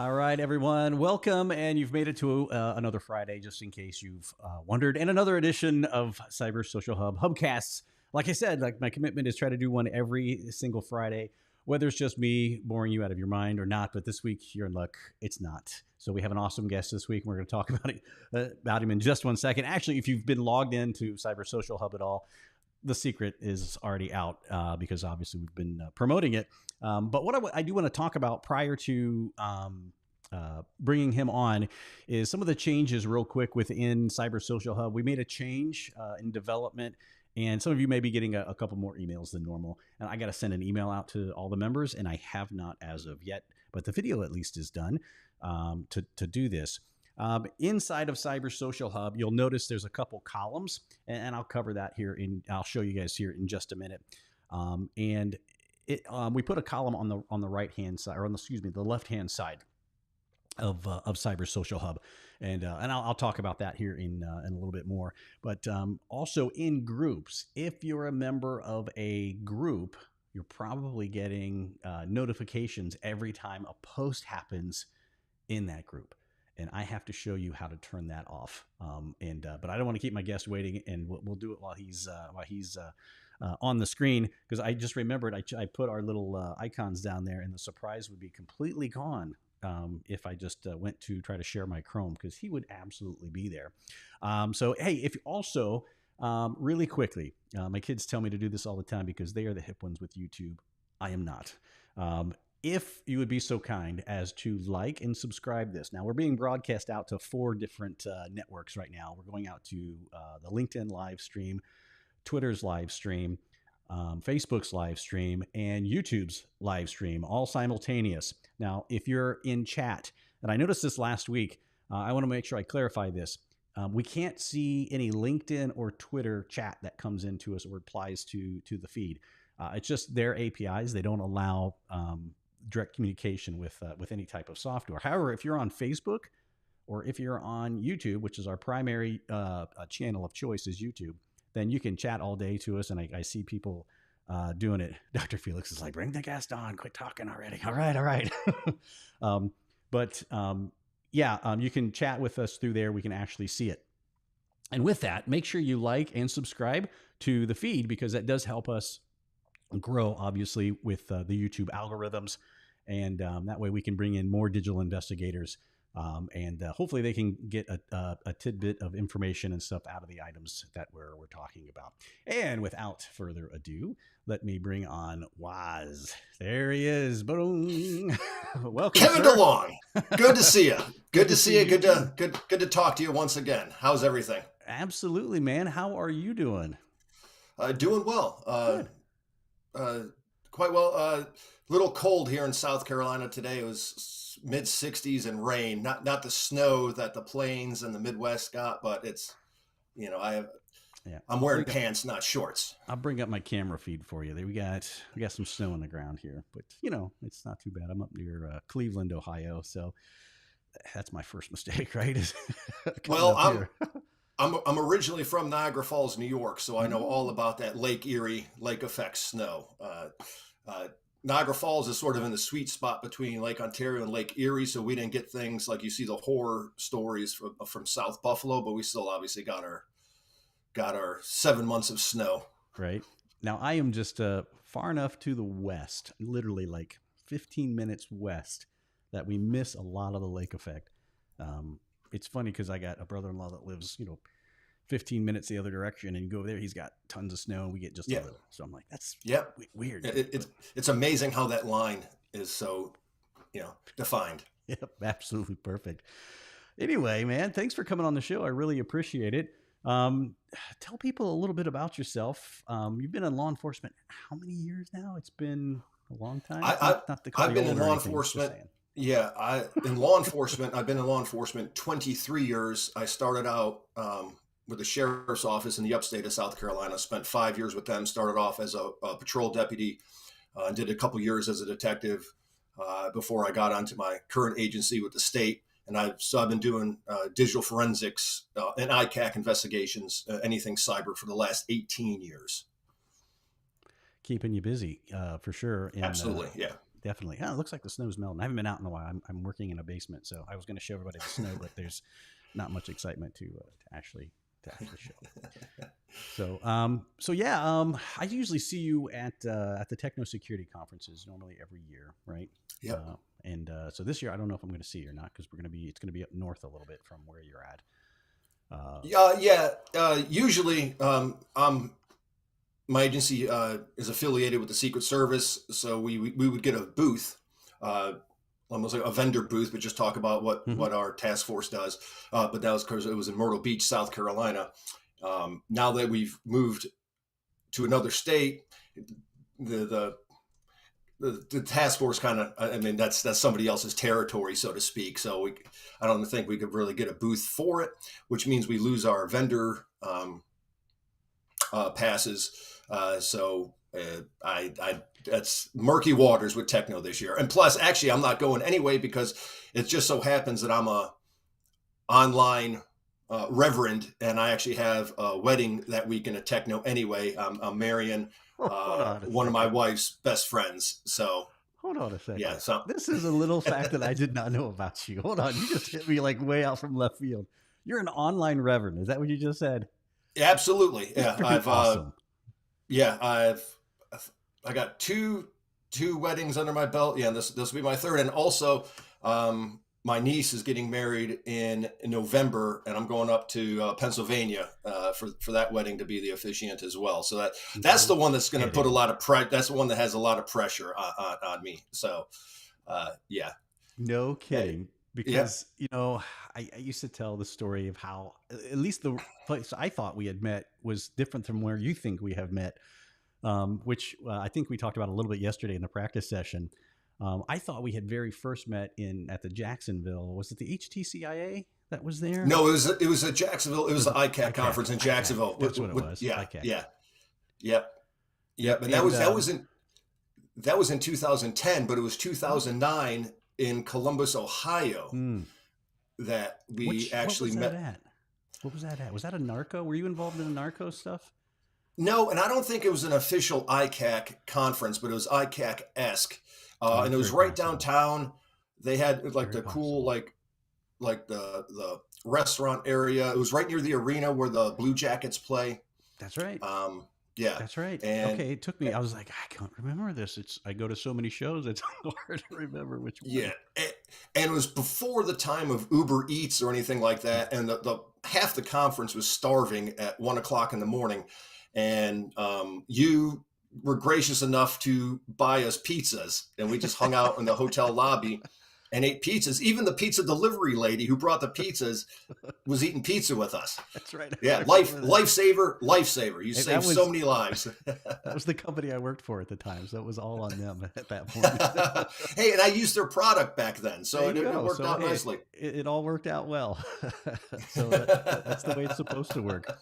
All right, everyone, welcome. And you've made it to another Friday, just in case you've wondered, and another edition of Cyber Social Hub Hubcasts. Like I said, like my commitment is try to do one every single Friday, whether it's just me boring you out of your mind or not. But this week, you're in luck, it's not. So we have an awesome guest this week, and we're going to talk about him in just 1 second. Actually, if you've been logged into Cyber Social Hub at all, the secret is already out because obviously we've been promoting it. But what I do want to talk about prior to bringing him on is some of the changes real quick within Cyber Social Hub. We made a change in development, and some of you may be getting a couple more emails than normal. And I got to send an email out to all the members, and I have not as of yet, but the video at least is done to do this. Inside of Cyber Social Hub, you'll notice there's a couple columns, and I'll cover that here. I'll show you guys here in just a minute. We put a column on the right hand side, or the left hand side of Cyber Social Hub, and I'll talk about that here in a little bit more. But also in groups, if you're a member of a group, you're probably getting notifications every time a post happens in that group. And I have to show you how to turn that off. But I don't want to keep my guest waiting, and we'll do it while he's on the screen, because I just remembered I put our little icons down there, and the surprise would be completely gone if I just went to try to share my Chrome, because he would absolutely be there. So hey, if you also really quickly, my kids tell me to do this all the time because they are the hip ones with YouTube. I am not. If you would be so kind as to like and subscribe this. Now, we're being broadcast out to 4 different networks right now. We're going out to the LinkedIn live stream, Twitter's live stream, Facebook's live stream, and YouTube's live stream, all simultaneous. Now, if you're in chat, and I noticed this last week, I want to make sure I clarify this. We can't see any LinkedIn or Twitter chat that comes into us or replies to the feed. It's just their APIs. They don't allow direct communication with any type of software. However, if you're on Facebook or if you're on YouTube, which is our primary channel of choice is YouTube, then you can chat all day to us. And I see people doing it. Dr. Felix is like, bring the guest on, quit talking already. All right. You can chat with us through there. We can actually see it. And with that, make sure you like and subscribe to the feed, because that does help us grow, obviously, with the YouTube algorithms, and that way we can bring in more digital investigators, and hopefully they can get a tidbit of information and stuff out of the items that we're talking about. And without further ado, let me bring on Waz. There he is. Boom. Welcome, Kevin sir. DeLong. Good to see you. Good to see you. Good to talk to you once again. How's everything? Absolutely, man. How are you doing? Doing well. Quite well. Little cold here in South Carolina today. It was mid 60s and rain. Not the snow that the plains and the Midwest got, but it's, I'm wearing pants, not shorts. I'll bring up my camera feed for you. We got some snow on the ground here, but it's not too bad. I'm up near Cleveland, Ohio, so that's my first mistake, right? Well, I'm originally from Niagara Falls, New York, so I know all about that Lake Erie, lake effect snow. Niagara Falls is sort of in the sweet spot between Lake Ontario and Lake Erie, so we didn't get things like you see the horror stories from South Buffalo, but we still obviously got our 7 months of snow. Right. Now, I am just far enough to the west, literally like 15 minutes west, that we miss a lot of the lake effect. It's funny because I got a brother-in-law that lives, 15 minutes the other direction, and you go over there, he's got tons of snow, and we get just a little. So I'm like, that's weird. It's amazing how that line is so, defined. Yep, absolutely perfect. Anyway, man, thanks for coming on the show. I really appreciate it. Tell people a little bit about yourself. You've been in law enforcement how many years now? It's been a long time. I've been in law enforcement. Yeah, I've been in law enforcement 23 years. I started out with the sheriff's office in the upstate of South Carolina, spent 5 years with them, started off as a patrol deputy, and did a couple years as a detective before I got onto my current agency with the state. And I've been doing digital forensics and ICAC investigations, anything cyber, for the last 18 years. Keeping you busy, for sure. And, absolutely, yeah. definitely. Yeah, it looks like the snow's melting. I haven't been out in a while. I'm working in a basement, so I was going to show everybody the snow, but there's not much excitement to actually show. So yeah, I usually see you at the techno security conferences normally every year, right? Yep. So this year I don't know if I'm going to see you or not because it's going to be up north a little bit from where you're at. Usually, my agency is affiliated with the Secret Service, so we would get a booth, almost like a vendor booth, but just talk about what our task force does. But that was because it was in Myrtle Beach, South Carolina. Now that we've moved to another state, the task force kind of, I mean, that's somebody else's territory, so to speak. So I don't think we could really get a booth for it, which means we lose our vendor passes. That's murky waters with techno this year. And plus, actually, I'm not going anyway because it just so happens that I'm a online reverend, and I actually have a wedding that weekend at techno anyway. I'm marrying one of my wife's best friends. So hold on a second. Yeah, so this is a little fact that I did not know about you. Hold on, you just hit me like way out from left field. You're an online reverend. Is that what you just said? Absolutely. Yeah, I've awesome. I got two weddings under my belt. Yeah, this will be my third, and also my niece is getting married in November, and I'm going up to Pennsylvania for that wedding to be the officiant as well. So that's the one that's going to put a lot of pressure. That's the one that has a lot of pressure on me. So yeah. No kidding. Because, I used to tell the story of how at least the place I thought we had met was different from where you think we have met, which I think we talked about a little bit yesterday in the practice session. I thought we had very first met at the Jacksonville. Was it the HTCIA that was there? No, it was at Jacksonville. It was the ICAC conference in Jacksonville. That's what it was. Yeah, ICAC. Yep. And that was in 2010, but it was 2009 in Columbus, Ohio, that we actually met. What was that at? Was that a narco? Were you involved in the narco stuff? No, and I don't think it was an official ICAC conference, but it was ICAC-esque. And it was right downtown. They had like the cool, like the restaurant area. It was right near the arena where the Blue Jackets play. That's right. Yeah, that's right. Okay, it took me. I was like, I can't remember this. I go to so many shows. It's hard to remember which one. Yeah, and it was before the time of Uber Eats or anything like that. And the half the conference was starving at 1:00 in the morning, and you were gracious enough to buy us pizzas, and we just hung out in the hotel lobby and ate pizzas. Even the pizza delivery lady who brought the pizzas was eating pizza with us. That's right. Yeah, lifesaver. You saved so many lives. That was the company I worked for at the time, so it was all on them at that point. Hey, and I used their product back then, so it worked out nicely. It all worked out well. So that's the way it's supposed to work.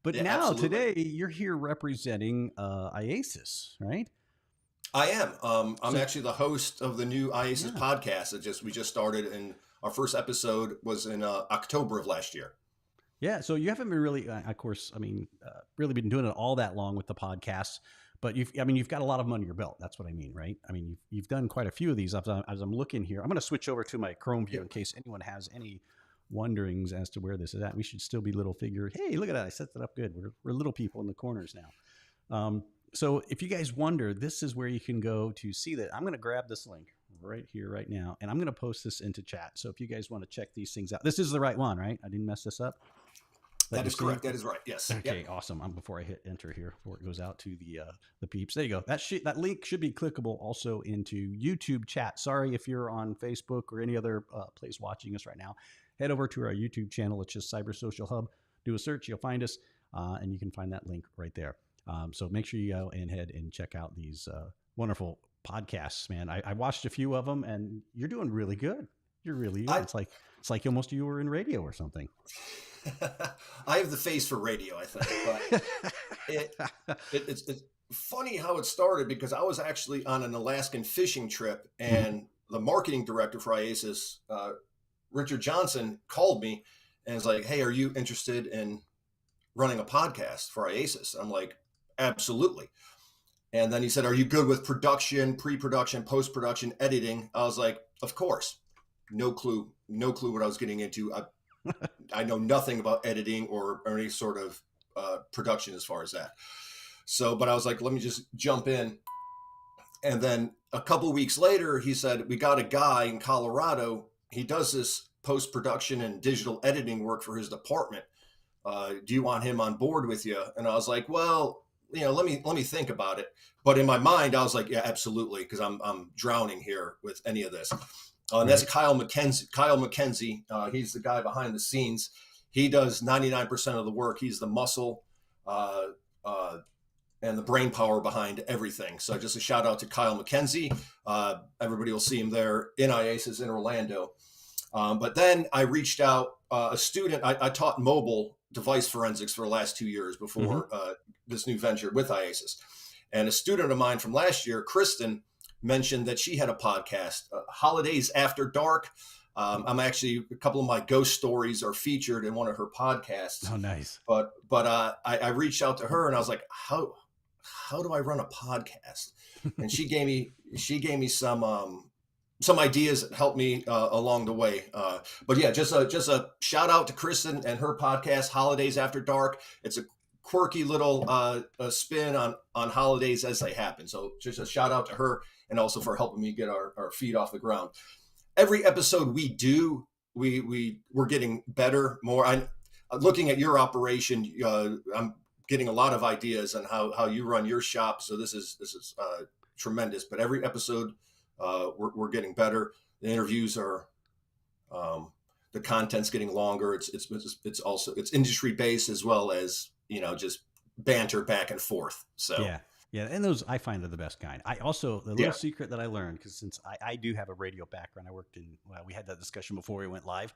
But now, today, you're here representing IACIS, right? I am. I'm actually the host of the new IACIS podcast. We just started, and our first episode was in October of last year. Yeah, so you haven't been really, of course, really been doing it all that long with the podcasts, but you've got a lot of them under your belt. That's what I mean, right? I mean, you've done quite a few of these. As I'm looking here, I'm going to switch over to my Chrome view in case anyone has any wonderings as to where this is at. We should still be little figure. Hey, look at that! I set that up good. We're little people in the corners now. So if you guys wonder, this is where you can go to see that. I'm going to grab this link right here, right now, and I'm going to post this into chat. So if you guys want to check these things out, this is the right one, right? I didn't mess this up. That is correct. That is right. Yes. Okay. Yep. Awesome. Before I hit enter here, before it goes out to the peeps, there you go. That link should be clickable also into YouTube chat. Sorry if you're on Facebook or any other place watching us right now. Head over to our YouTube channel. It's just Cyber Social Hub. Do a search. You'll find us, and you can find that link right there. So make sure you go and head and check out these wonderful podcasts, man. I watched a few of them, and you're doing really good. You're really good. It's like almost you were in radio or something. I have the face for radio, I think. But it's funny how it started because I was actually on an Alaskan fishing trip, and the marketing director for IACIS, Richard Johnson, called me and was like, "Hey, are you interested in running a podcast for IACIS?" I'm like, "Absolutely." And then he said, "Are you good with production, pre-production, post-production, editing?" I was like, "Of course." No clue what I was getting into. I know nothing about editing or any sort of production as far as that. So, but I was like, let me just jump in. And then a couple weeks later, he said, "We got a guy in Colorado. He does this post-production and digital editing work for his department. Do you want him on board with you?" And I was like, "Well, let me think about it." But in my mind, I was like, "Yeah, absolutely," because I'm drowning here with any of this. And that's Kyle McKenzie. Kyle McKenzie, he's the guy behind the scenes. He does 99% of the work. He's the muscle and the brain power behind everything. So just a shout out to Kyle McKenzie. Everybody will see him there in IACIS in Orlando. But then I reached out a student. I taught mobile device forensics for the last 2 years before this new venture with IACIS. And a student of mine from last year, Kristen, mentioned that she had a podcast, Holidays After Dark. I'm actually, a couple of my ghost stories are featured in one of her podcasts. Oh, nice. But I reached out to her and I was like, how do I run a podcast? And she gave me some ideas that helped me along the way. But yeah, just a shout out to Kristen and her podcast, Holidays After Dark. It's a quirky little spin on holidays as they happen. So just a shout out to her, and also for helping me get our feet off the ground. Every episode we do, we're getting better, more. I'm looking at your operation. I'm getting a lot of ideas on how you run your shop. So this is tremendous. But every episode, we're getting better. The interviews are, the content's getting longer. It's also industry based as well as just banter back and forth. So yeah, and those I find are the best kind. I also, the little secret that I learned, because since I do have a radio background, I worked in, we had that discussion before we went live,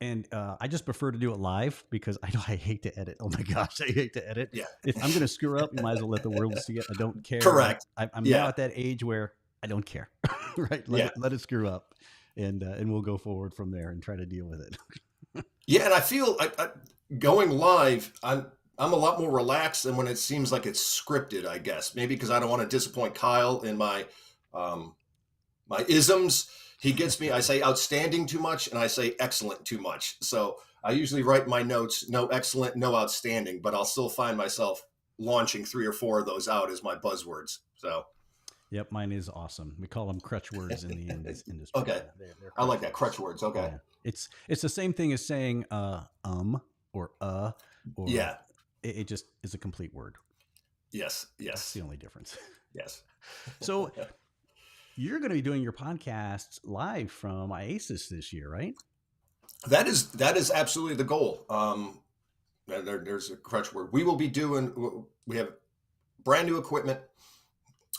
and I just prefer to do it live because I know I hate to edit. Oh my gosh, I hate to edit. Yeah. If I'm going to screw up, you might as well let the world see it. I don't care. Correct. I'm now at that age where I don't care. Right? Let it screw up, and we'll go forward from there and try to deal with it. Yeah, and I feel I going live, I'm a lot more relaxed than when it seems like it's scripted, I guess. Maybe because I don't want to disappoint Kyle in my my isms. He gets me, I say outstanding too much and I say excellent too much. So I usually write my notes, no excellent, no outstanding, but I'll still find myself launching 3 or 4 of those out as my buzzwords. So yep, mine is awesome. We call them crutch words in the industry. Okay. I like that, crutch words. Okay. Yeah. It's the same thing as saying or yeah. It just is a complete word. Yes. That's the only difference. Yes. So you're going to be doing your podcasts live from IACIS this year, right? That is absolutely the goal. There's a crutch word. We have brand new equipment.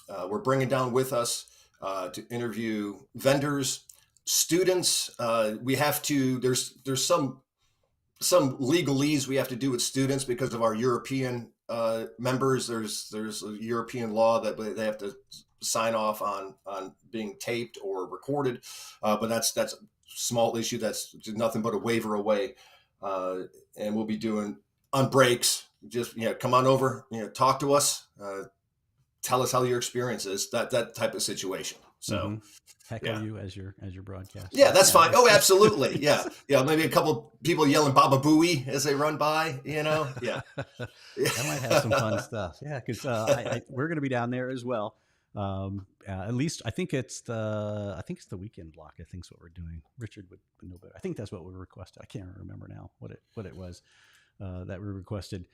We're bringing down with us to interview vendors, students. We have to, there's some legalese we have to do with students because of our European members. There's a European law that they have to sign off on being taped or recorded, but that's a small issue. That's nothing but a waiver away, and we'll be doing on breaks. Just come on over, talk to us, tell us how your experience is. That type of situation. So. Heckle you as your broadcast. Yeah, that's fine. Oh, absolutely. Yeah. Maybe a couple people yelling Baba Booey as they run by, Yeah. That might have some fun stuff. Yeah, because we're going to be down there as well. At least I think it's the weekend block. I think is what we're doing. Richard would know better. I think that's what we requested. I can't remember now what it was that we requested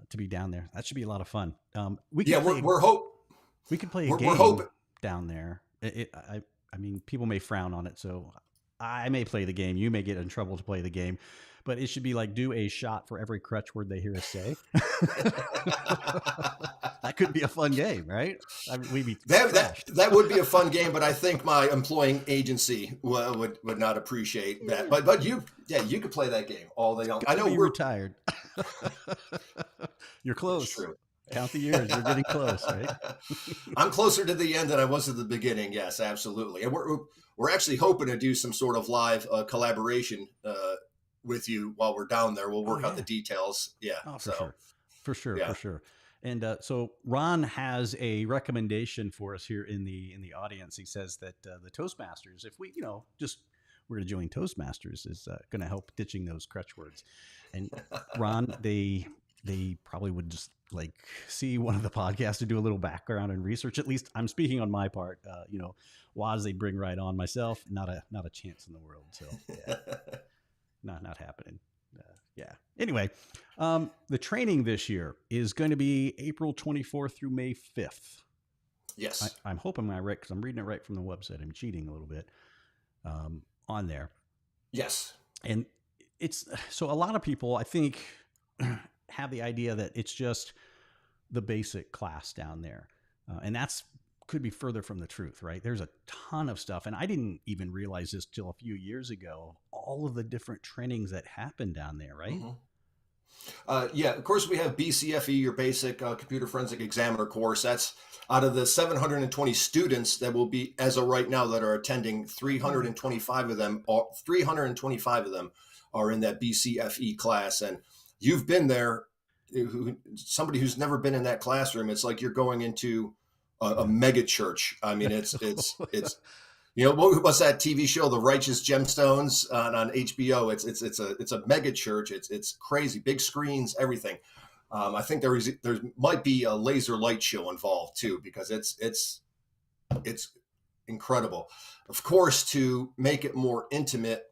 to be down there. That should be a lot of fun. We could play a game down there. I mean, people may frown on it, so I may play the game. You may get in trouble to play the game, but it should be like do a shot for every crutch word they hear us say. That could be a fun game, right? That would be a fun game, but I think my employing agency would not appreciate that. But you could play that game all day long. I know we're retired. You're close. That's true. Count the years. You're getting close, right? I'm closer to the end than I was at the beginning. Yes, absolutely. And we're actually hoping to do some sort of live collaboration with you while we're down there. We'll work out the details. Yeah. Oh, for sure. And so Ron has a recommendation for us here in the audience. He says that the Toastmasters, if we, just we're going to join Toastmasters, is going to help ditching those crutch words. And Ron, they probably would just like see one of the podcasts to do a little background and research. At least I'm speaking on my part. Waz they bring right on. Myself, not a chance in the world. So yeah, not happening. Yeah. Anyway, the training this year is going to be April 24th through May 5th. Yes. I'm hoping I'm right because I'm reading it right from the website. I'm cheating a little bit on there. Yes. And it's so a lot of people, I think, have the idea that it's just the basic class down there. And that's could be further from the truth, right? There's a ton of stuff. And I didn't even realize this till a few years ago, all of the different trainings that happen down there, right? Mm-hmm. Yeah, of course we have BCFE, your basic computer forensic examiner course. That's out of the 720 students that will be, as of right now, that are attending, 325 of them are in that BCFE class. And you've been there, somebody who's never been in that classroom, it's like you're going into a mega church. I mean, it's what's that TV show, The Righteous Gemstones on HBO? It's a mega church. It's crazy, big screens, everything. I think there might be a laser light show involved too, because it's incredible. Of course, to make it more intimate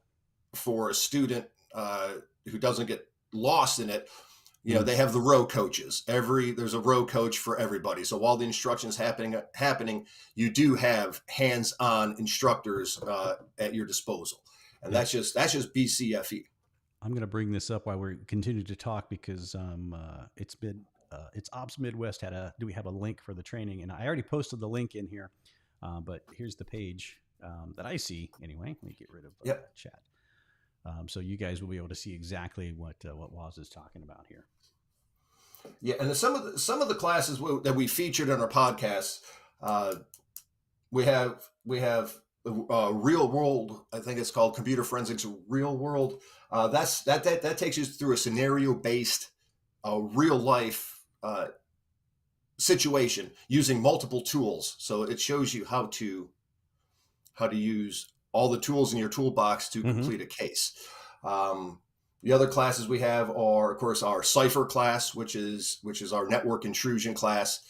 for a student who doesn't get lost in it, they have the row coaches. There's a row coach for everybody. So while the instruction is happening, you do have hands-on instructors at your disposal, and that's just BCFE. I'm going to bring this up while we continue to talk because it's Ops Midwest do we have a link for the training? And I already posted the link in here, but here's the page that I see anyway. Let me get rid of chat. So you guys will be able to see exactly what Waz is talking about here. Yeah, and some of the classes that we featured on our podcast, we have real world. I think it's called Computer Forensics Real World. That takes you through a scenario based, real life situation using multiple tools. So it shows you how to use all the tools in your toolbox to complete a case. The other classes we have are, of course, our Cipher class, which is our network intrusion class.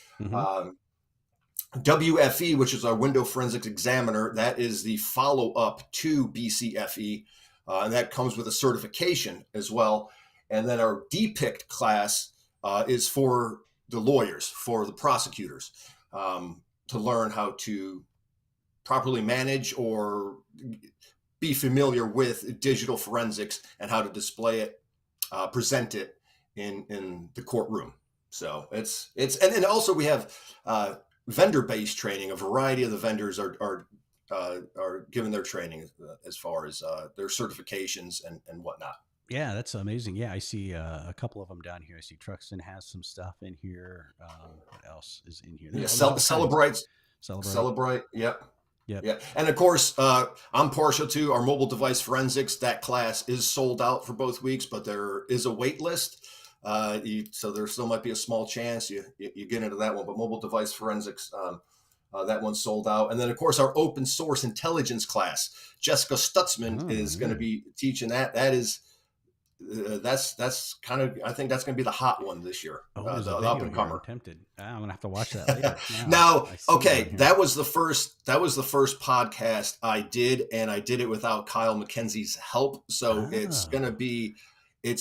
WFE, which is our window forensics examiner. That is the follow-up to BCFE, and that comes with a certification as well. And then our DPICT class is for the lawyers, for the prosecutors, to learn how to properly manage or be familiar with digital forensics and how to display it, present it in the courtroom. So it's and then also we have vendor-based training. A variety of the vendors are given their training as far as their certifications and whatnot. Yeah, that's amazing. Yeah, I see a couple of them down here. I see Truxton has some stuff in here. What else is in here? Yeah, Celebrite. Yep. Yeah. And of course, I'm partial to our mobile device forensics. That class is sold out for both weeks, but there is a wait list. So there still might be a small chance you get into that one. But mobile device forensics, that one's sold out. And then, of course, our open source intelligence class. Jessica Stutzman is going to be teaching that. That is, that's kind of, I think that's going to be the hot one this year. The up and comer. I'm tempted. I'm going to have to watch that later. Now, okay, that was the first podcast I did, and I did it without Kyle McKenzie's help. So it's going to be it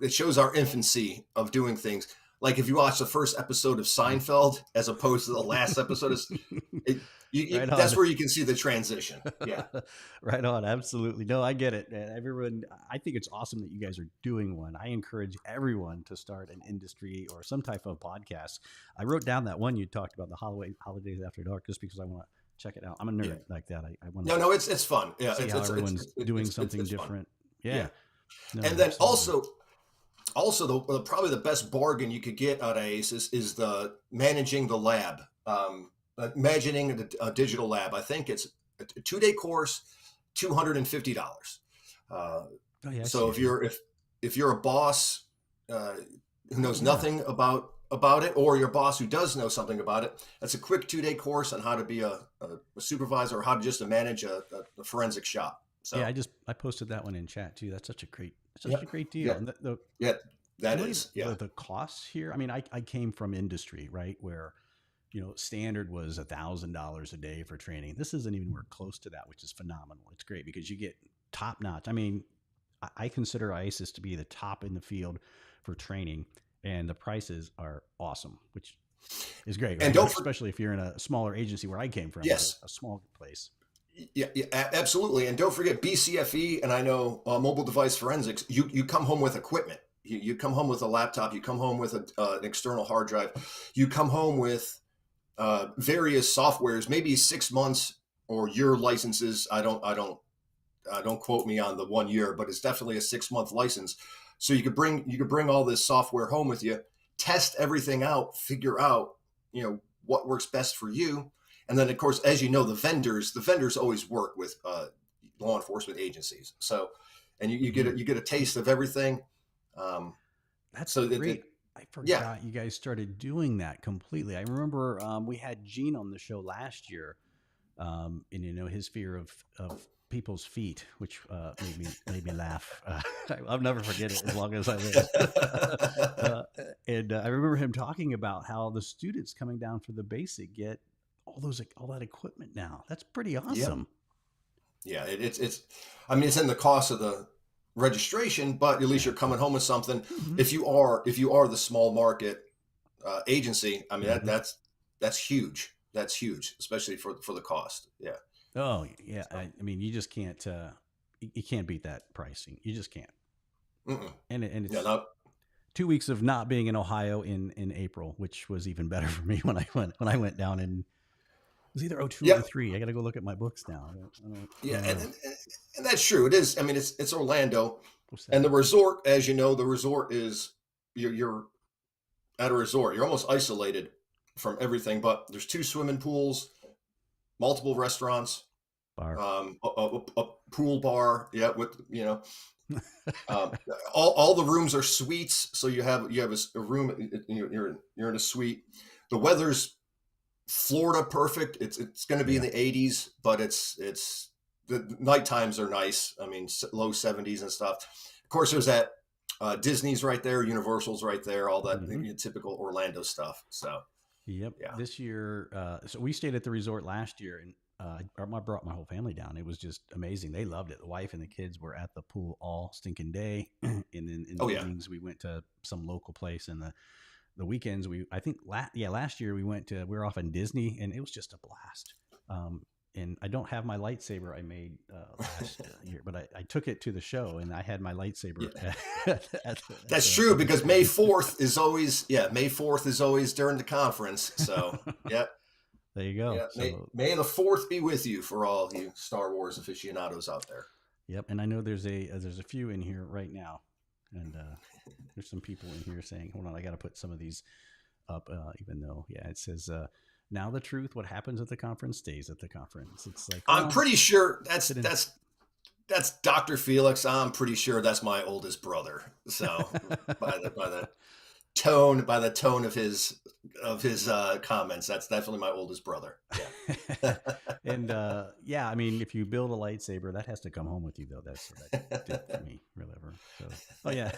shows our infancy of doing things. Like if you watch the first episode of Seinfeld as opposed to the last episode, that's where you can see the transition. Yeah. Right on. Absolutely. No, I get it. And everyone, I think it's awesome that you guys are doing one. I encourage everyone to start an industry or some type of podcast. I wrote down that one you talked about, the Holidays After Dark, just because I want to check it out. I'm a nerd like that. I want to. No, it's fun. Yeah. See how everyone's doing something different. Yeah. No, and then absolutely. Also, probably the best bargain you could get out of IACIS is the managing the lab, imagining a digital lab. I think it's a 2-day course, $250. So if you're a boss, who knows nothing about it, or your boss who does know something about it. That's a quick 2-day course on how to be a supervisor, or how to just to manage a forensic shop. So yeah, I posted that one in chat too. That's such a great deal. yeah, And the costs here. I mean, I came from industry, right, where standard was $1,000 a day for training. This isn't even anywhere close to that, which is phenomenal. It's great because you get top notch. I mean, I consider IACIS to be the top in the field for training, and the prices are awesome, which is great. Right? And especially if you're in a smaller agency where I came from, yes, a small place. Yeah, absolutely. And don't forget BCFE, and I know mobile device forensics. You come home with equipment. You come home with a laptop. You come home with an external hard drive. You come home with various softwares, maybe 6 months or year licenses. I don't quote me on the 1 year, but it's definitely a 6-month license. So you could bring all this software home with you, test everything out, figure out what works best for you. And then, of course, as you know, the vendors always work with law enforcement agencies. So, and you get a taste of everything. That's so great. I forgot you guys started doing that completely. I remember we had Gene on the show last year, and his fear of people's feet, which made me laugh. I'll never forget it as long as I live. And I remember him talking about how the students coming down for the basic get all that equipment now. That's pretty awesome. Yeah, it's I mean, it's in the cost of the registration, but at least you're coming home with something. Mm-hmm. If you are the small market agency, I mean, that's huge. That's huge, especially for the cost. Yeah. Oh yeah. So, I mean, you just can't you can't beat that pricing. You just can't. Mm-mm. And it's 2 weeks of not being in Ohio in April, which was even better for me when I went down in. It was either 02 or 03. I got to go look at my books now. And that's true. It is. I mean, it's Orlando, and the resort, as you know, the resort is you're at a resort. You're almost isolated from everything. But there's 2 swimming pools, multiple restaurants, bar, a pool bar. Yeah, with all the rooms are suites. So you have a room. You're in a suite. The weather's Florida perfect. It's going to be in the 80s, but it's the night times are nice. I mean, low 70s and stuff. Of course, there's that Disney's right there, Universal's right there, all that typical Orlando stuff. So, This year, so we stayed at the resort last year, and I brought my whole family down. It was just amazing. They loved it. The wife and the kids were at the pool all stinking day, and then in the evenings we went to some local place, and the weekends last year we were off in Disney, and it was just a blast. And I don't have my lightsaber I made last year, but I took it to the show, and I had my lightsaber. That's true, because May 4th is always during the conference. So there you go. Yeah, so, may the 4th be with you for all you Star Wars aficionados out there. Yep, and I know there's a few in here right now, and there's some people in here saying, hold on, I got to put some of these up, even though, it says, now the truth, what happens at the conference stays at the conference. It's like, I'm pretty sure that's Dr. Felix. I'm pretty sure that's my oldest brother. So by the tone of his comments, that's definitely my oldest brother. Yeah. And I mean, if you build a lightsaber, that has to come home with you, though. That's did for me, whatever. So,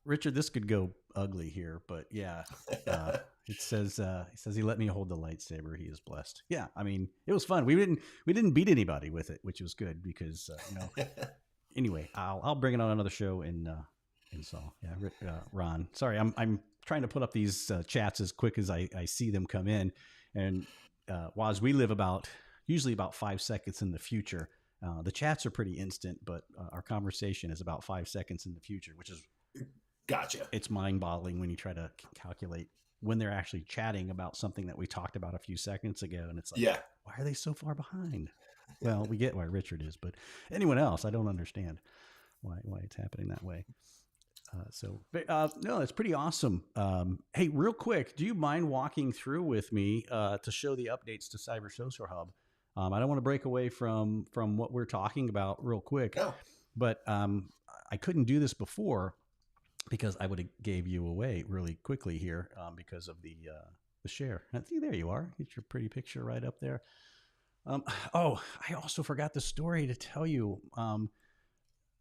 Richard, this could go ugly here, but it says he let me hold the lightsaber. He is blessed. Yeah, I mean, it was fun. We didn't beat anybody with it, which was good because Anyway, I'll bring it on another show and so Ron. Sorry, I'm trying to put up these chats as quick as I see them come in, and Waz, we live usually about 5 seconds in the future. The chats are pretty instant, but our conversation is about 5 seconds in the future, which is. Gotcha. It's mind-boggling when you try to calculate when they're actually chatting about something that we talked about a few seconds ago, and it's like, why are they so far behind? Well, we get why Richard is, but anyone else, I don't understand why it's happening that way. No, it's pretty awesome. Hey, real quick, do you mind walking through with me to show the updates to Cyber Social Hub? I don't want to break away from what we're talking about real quick, but I couldn't do this before. because I would have gave you away really quickly here because of the share. I see, there you are. Get your pretty picture right up there. Oh, I also forgot the story to tell you.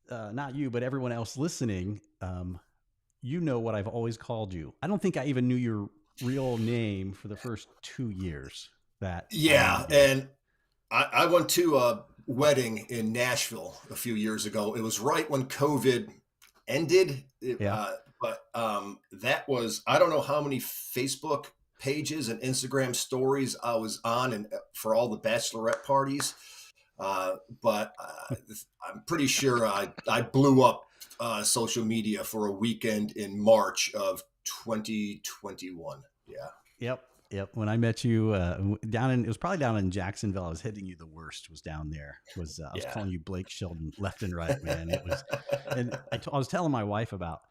Not you, but everyone else listening. You know what I've always called you. I don't think I even knew your real name for the first 2 years that Yeah, and I went to a wedding in Nashville a few years ago. It was right when COVID ended. Yeah. But that was, I don't know how many Facebook pages and Instagram stories I was on, and for all the bachelorette parties. But I'm pretty sure I blew up social media for a weekend in March of 2021. Yeah. Yep. When I met you it was probably down in Jacksonville. I was hitting you the worst. Was down there. I was calling you Blake Sheldon left and right, man. It was, and I was telling my wife about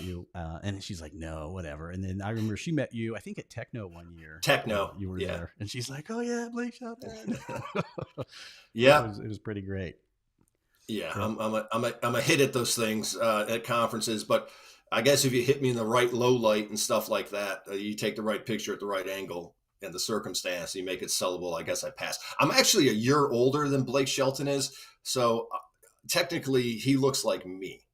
you, and she's like, no, whatever. And then I remember she met you, I think at Techno one year. Techno, you were there, and she's like, oh yeah, Blake Sheldon. Yeah, it was pretty great. Yeah, I'm a hit at those things at conferences, but I guess if you hit me in the right low light and stuff like that, you take the right picture at the right angle and the circumstance, you make it sellable. I guess I pass. I'm actually a year older than Blake Shelton is, so technically he looks like me.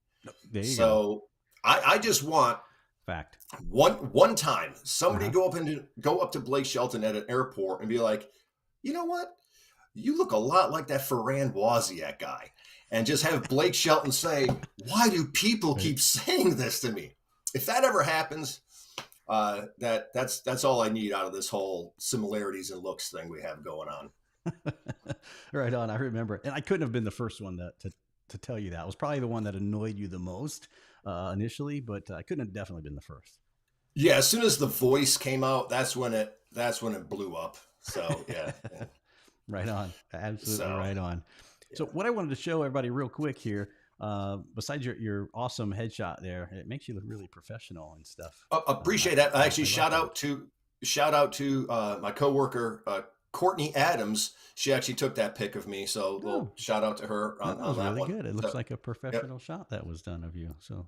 There you go. I just want fact one time somebody go up to Blake Shelton at an airport and be like, you know what? You look a lot like that Farand Wasiak guy. And just have Blake Shelton say, why do people keep saying this to me? If that ever happens, that's all I need out of this whole similarities and looks thing we have going on. Right on. I remember. And I couldn't have been the first one to tell you that. It was probably the one that annoyed you the most initially, but I couldn't have definitely been the first. Yeah, as soon as the voice came out, that's when it blew up. So yeah. Right on. Absolutely right on. So what I wanted to show everybody real quick here, besides your awesome headshot there, it makes you look really professional and stuff. Appreciate that. I actually shout out to my coworker, Courtney Adams. She actually took that pic of me. So shout out to her on that was that really one. good. It looks like a professional shot that was done of you. So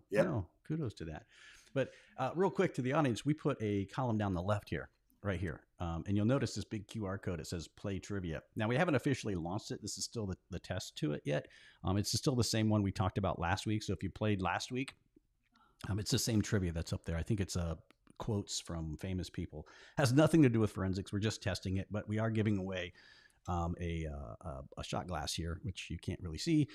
kudos to that. But real quick to the audience, we put a column down the left here. Right here. And you'll notice this big QR code. It says play trivia. Now we haven't officially launched it. This is still the test to it yet. It's still the same one we talked about last week. So if you played last week, it's the same trivia that's up there. I think it's quotes from famous people. Has nothing to do with forensics. We're just testing it, but we are giving away a shot glass here, which you can't really see.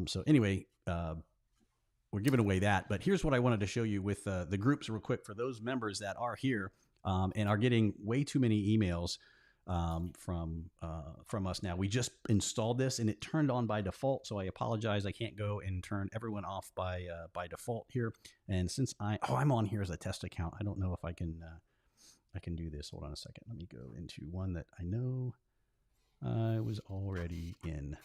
So anyway, we're giving away that. But here's what I wanted to show you with the groups real quick for those members that are here. And are getting way too many emails from us now. We just installed this and it turned on by default. So I apologize. I can't go and turn everyone off by default here. And since I'm on here as a test account, I don't know if I can do this. Hold on a second. Let me go into one that I know I was already in.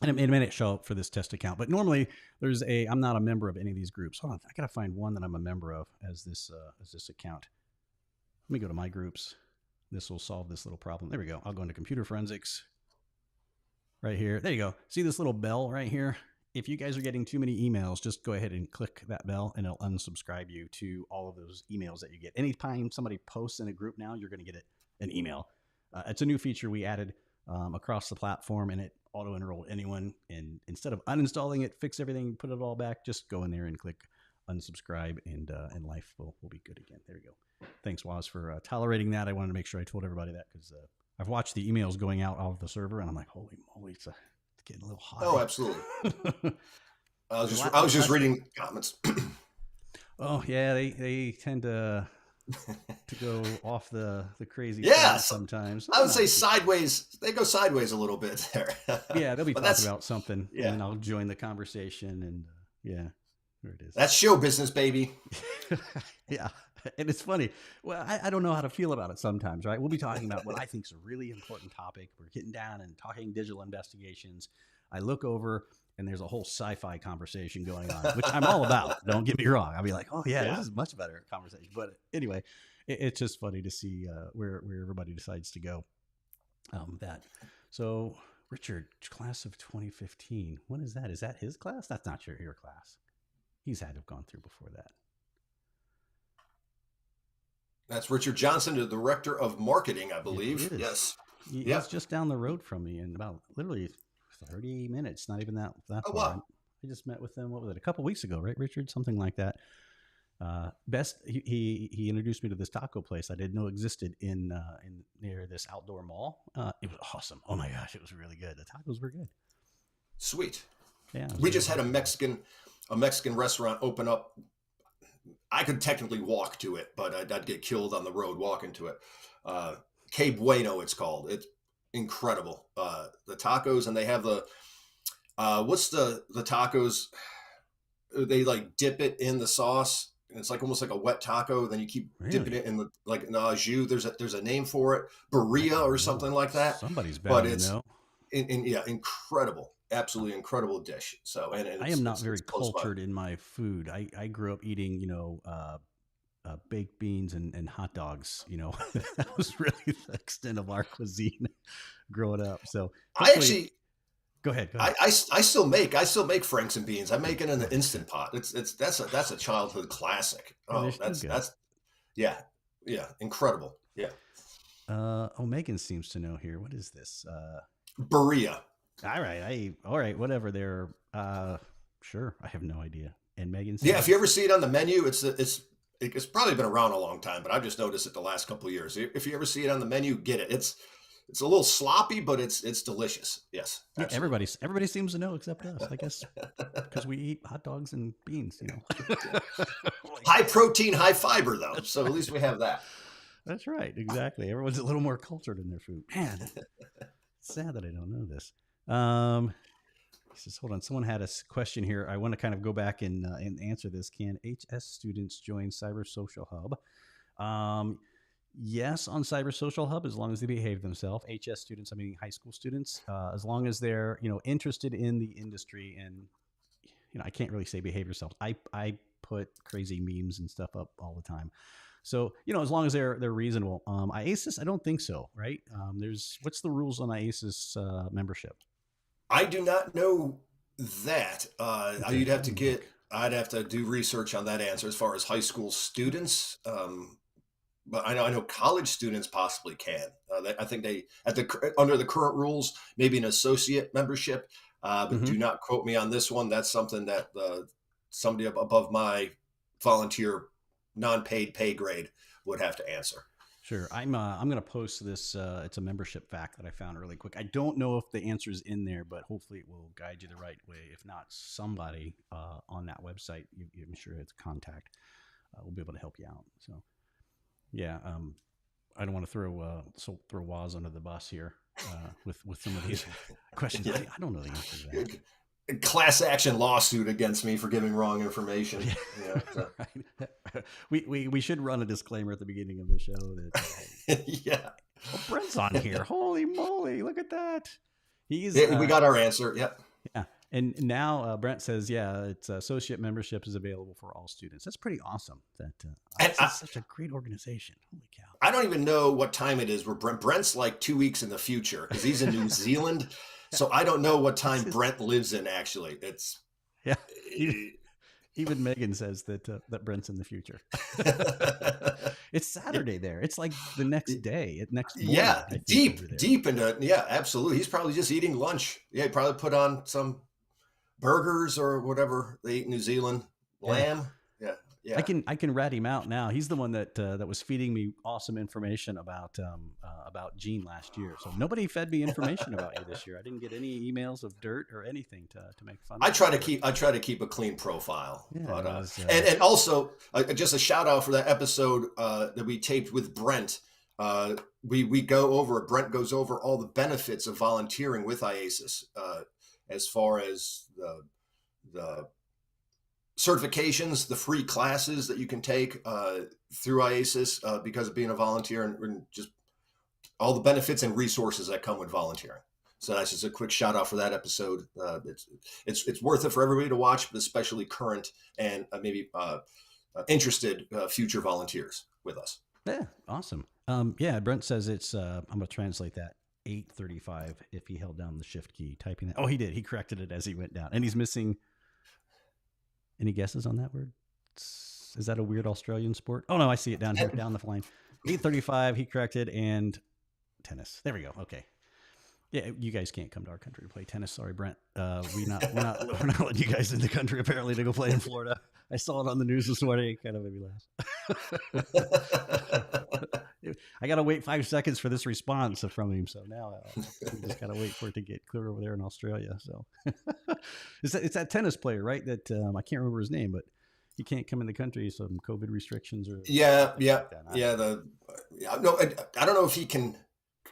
And it may show up for this test account, but normally I'm not a member of any of these groups. Hold on, I gotta find one that I'm a member of as this account. Let me go to my groups. This will solve this little problem. There we go. I'll go into computer forensics right here. There you go. See this little bell right here? If you guys are getting too many emails, just go ahead and click that bell and it'll unsubscribe you to all of those emails that you get. Anytime somebody posts in a group now, you're going to get an email. It's a new feature we added across the platform, and it auto-enrolled anyone. And instead of uninstalling it, fix everything, put it all back, just go in there and click unsubscribe, and life will be good again. There we go. Thanks, Waz, for tolerating that. I wanted to make sure I told everybody that because I've watched the emails going out of the server, and I'm like, holy moly, it's getting a little hot. Oh, absolutely. I was just reading comments. Oh yeah, they tend to go off the crazy. Yeah, sometimes I would say sideways. They go sideways a little bit there. Yeah, they'll be talking about something, and I'll join the conversation, and there it is. That's show business, baby. Yeah. And it's funny. Well, I don't know how to feel about it sometimes, right? We'll be talking about what I think is a really important topic. We're getting down and talking digital investigations. I look over and there's a whole sci-fi conversation going on, which I'm all about. Don't get me wrong. I'll be like, oh yeah, this is much better conversation. But anyway, it's just funny to see where everybody decides to go. So Richard, class of 2015. What is that? Is that his class? That's not your class. He's had to have gone through before that. That's Richard Johnson, the director of marketing, I believe. Yes. He's just down the road from me in about literally 30 minutes. Not even that far. Wow. I just met with him. What was it? A couple weeks ago, right, Richard? Something like that. He introduced me to this taco place I didn't know existed in near this outdoor mall. It was awesome. Oh my gosh, it was really good. The tacos were good. Sweet. Yeah. We just had a Mexican restaurant open up. I could technically walk to it, but I'd get killed on the road walking to it. Que Bueno, it's called. It's incredible. The tacos, and they have the what's the tacos? They like dip it in the sauce, and it's like almost like a wet taco. Then you keep dipping it in the like an au jus. There's a name for it, birria or something like that. Somebody's bound but it's to know. Incredible. Absolutely incredible dish. So, and I am not very cultured in my food. I grew up eating, baked beans and hot dogs. That was really the extent of our cuisine growing up. So I actually go ahead. I still make Franks and beans. I make it in the Instant Pot. That's a childhood classic. Oh, that's incredible. Yeah. Megan seems to know here. What is this? Birria. All right, whatever. They're sure. I have no idea. And Megan said, yeah, if you ever see it on the menu, it's probably been around a long time, but I've just noticed it the last couple of years. If you ever see it on the menu, get it. It's a little sloppy, but it's delicious. Yes. Yeah, everybody seems to know except us, I guess, because we eat hot dogs and beans. High protein, high fiber, though. So at least we have that. That's right. Exactly. Everyone's a little more cultured in their food. Man, it's sad that I don't know this. He says, hold on. Someone had a question here. I want to kind of go back and answer this. Can HS students join Cyber Social Hub? Yes, on Cyber Social Hub, as long as they behave themselves. HS students, I mean high school students, as long as they're interested in the industry, and I can't really say behave yourself. I put crazy memes and stuff up all the time. So, as long as they're reasonable. IACIS, I don't think so, right? What's the rules on IACIS membership? I do not know that. I'd have to do research on that answer as far as high school students. But I know college students possibly can. I think they under the current rules, maybe an associate membership. But do not quote me on this one. That's something that somebody above my volunteer non-paid pay grade would have to answer. Sure. I'm going to post this. It's a membership fact that I found really quick. I don't know if the answer is in there, but hopefully it will guide you the right way. If not, somebody on that website, I'm sure it's contact, will be able to help you out. So, yeah, I don't want to throw Waz under the bus here with some of these questions. I don't know the answer to that. Class action lawsuit against me for giving wrong information. Yeah, so. Right. We should run a disclaimer at the beginning of the show that yeah. Oh, Brent's on here. Holy moly, look at that. We got our answer. Yep. Yeah. And now Brent says, it's associate membership is available for all students. That's pretty awesome. It's such a great organization. Holy cow. I don't even know what time it is where Brent's like 2 weeks in the future because he's in New Zealand. So I don't know what time Brent lives in. Actually, it's Even Megan says that Brent's in the future. It's Saturday there. It's like the next day. Next morning, yeah, deep into absolutely. He's probably just eating lunch. Yeah, he probably put on some burgers or whatever they eat in New Zealand. Lamb. Yeah. I can rat him out now. He's the one that was feeding me awesome information about Gene last year. So nobody fed me information about you this year. I didn't get any emails of dirt or anything to make fun. I try to keep a clean profile. Yeah, but, and also just a shout out for that episode that we taped with Brent. Brent goes over all the benefits of volunteering with IACIS as far as the certifications, the free classes that you can take through IACIS because of being a volunteer, and just all the benefits and resources that come with volunteering. So that's just a quick shout out for that episode. It's worth it for everybody to watch, but especially current and maybe interested future volunteers with us. Yeah, awesome. Brent says it's. I'm going to translate that. 8:35 if he held down the shift key, typing that. Oh, he did. He corrected it as he went down, and he's missing Any guesses on that word? Is that a weird Australian sport? Oh no, I see it down here, down the line. 8:35. He corrected, and tennis. There we go. Okay. Yeah, you guys can't come to our country to play tennis. Sorry, Brent. We're not letting you guys in the country apparently to go play in Florida. I saw it on the news this morning. It kind of made me laugh. I got to wait 5 seconds for this response from him. So now we just got to wait for it to get clear over there in Australia. So it's that tennis player, right? That I can't remember his name, but he can't come in the country. Some COVID restrictions or yeah. I don't know if he can.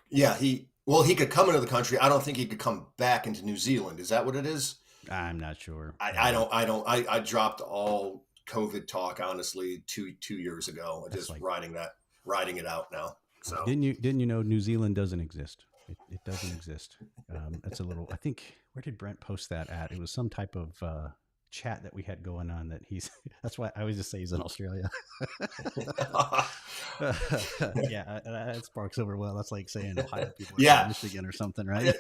Yeah, he could come into the country. I don't think he could come back into New Zealand. Is that what it is? I'm not sure. I dropped all COVID talk, honestly, two years ago. Just riding it out now. So didn't you know New Zealand doesn't exist? It doesn't exist. That's a little, I think, where did Brent post that at? It was some type of chat that we had going on that that's why I always just say he's in Australia. Yeah, that sparks over well. That's like saying Ohio people are in Michigan or something, right?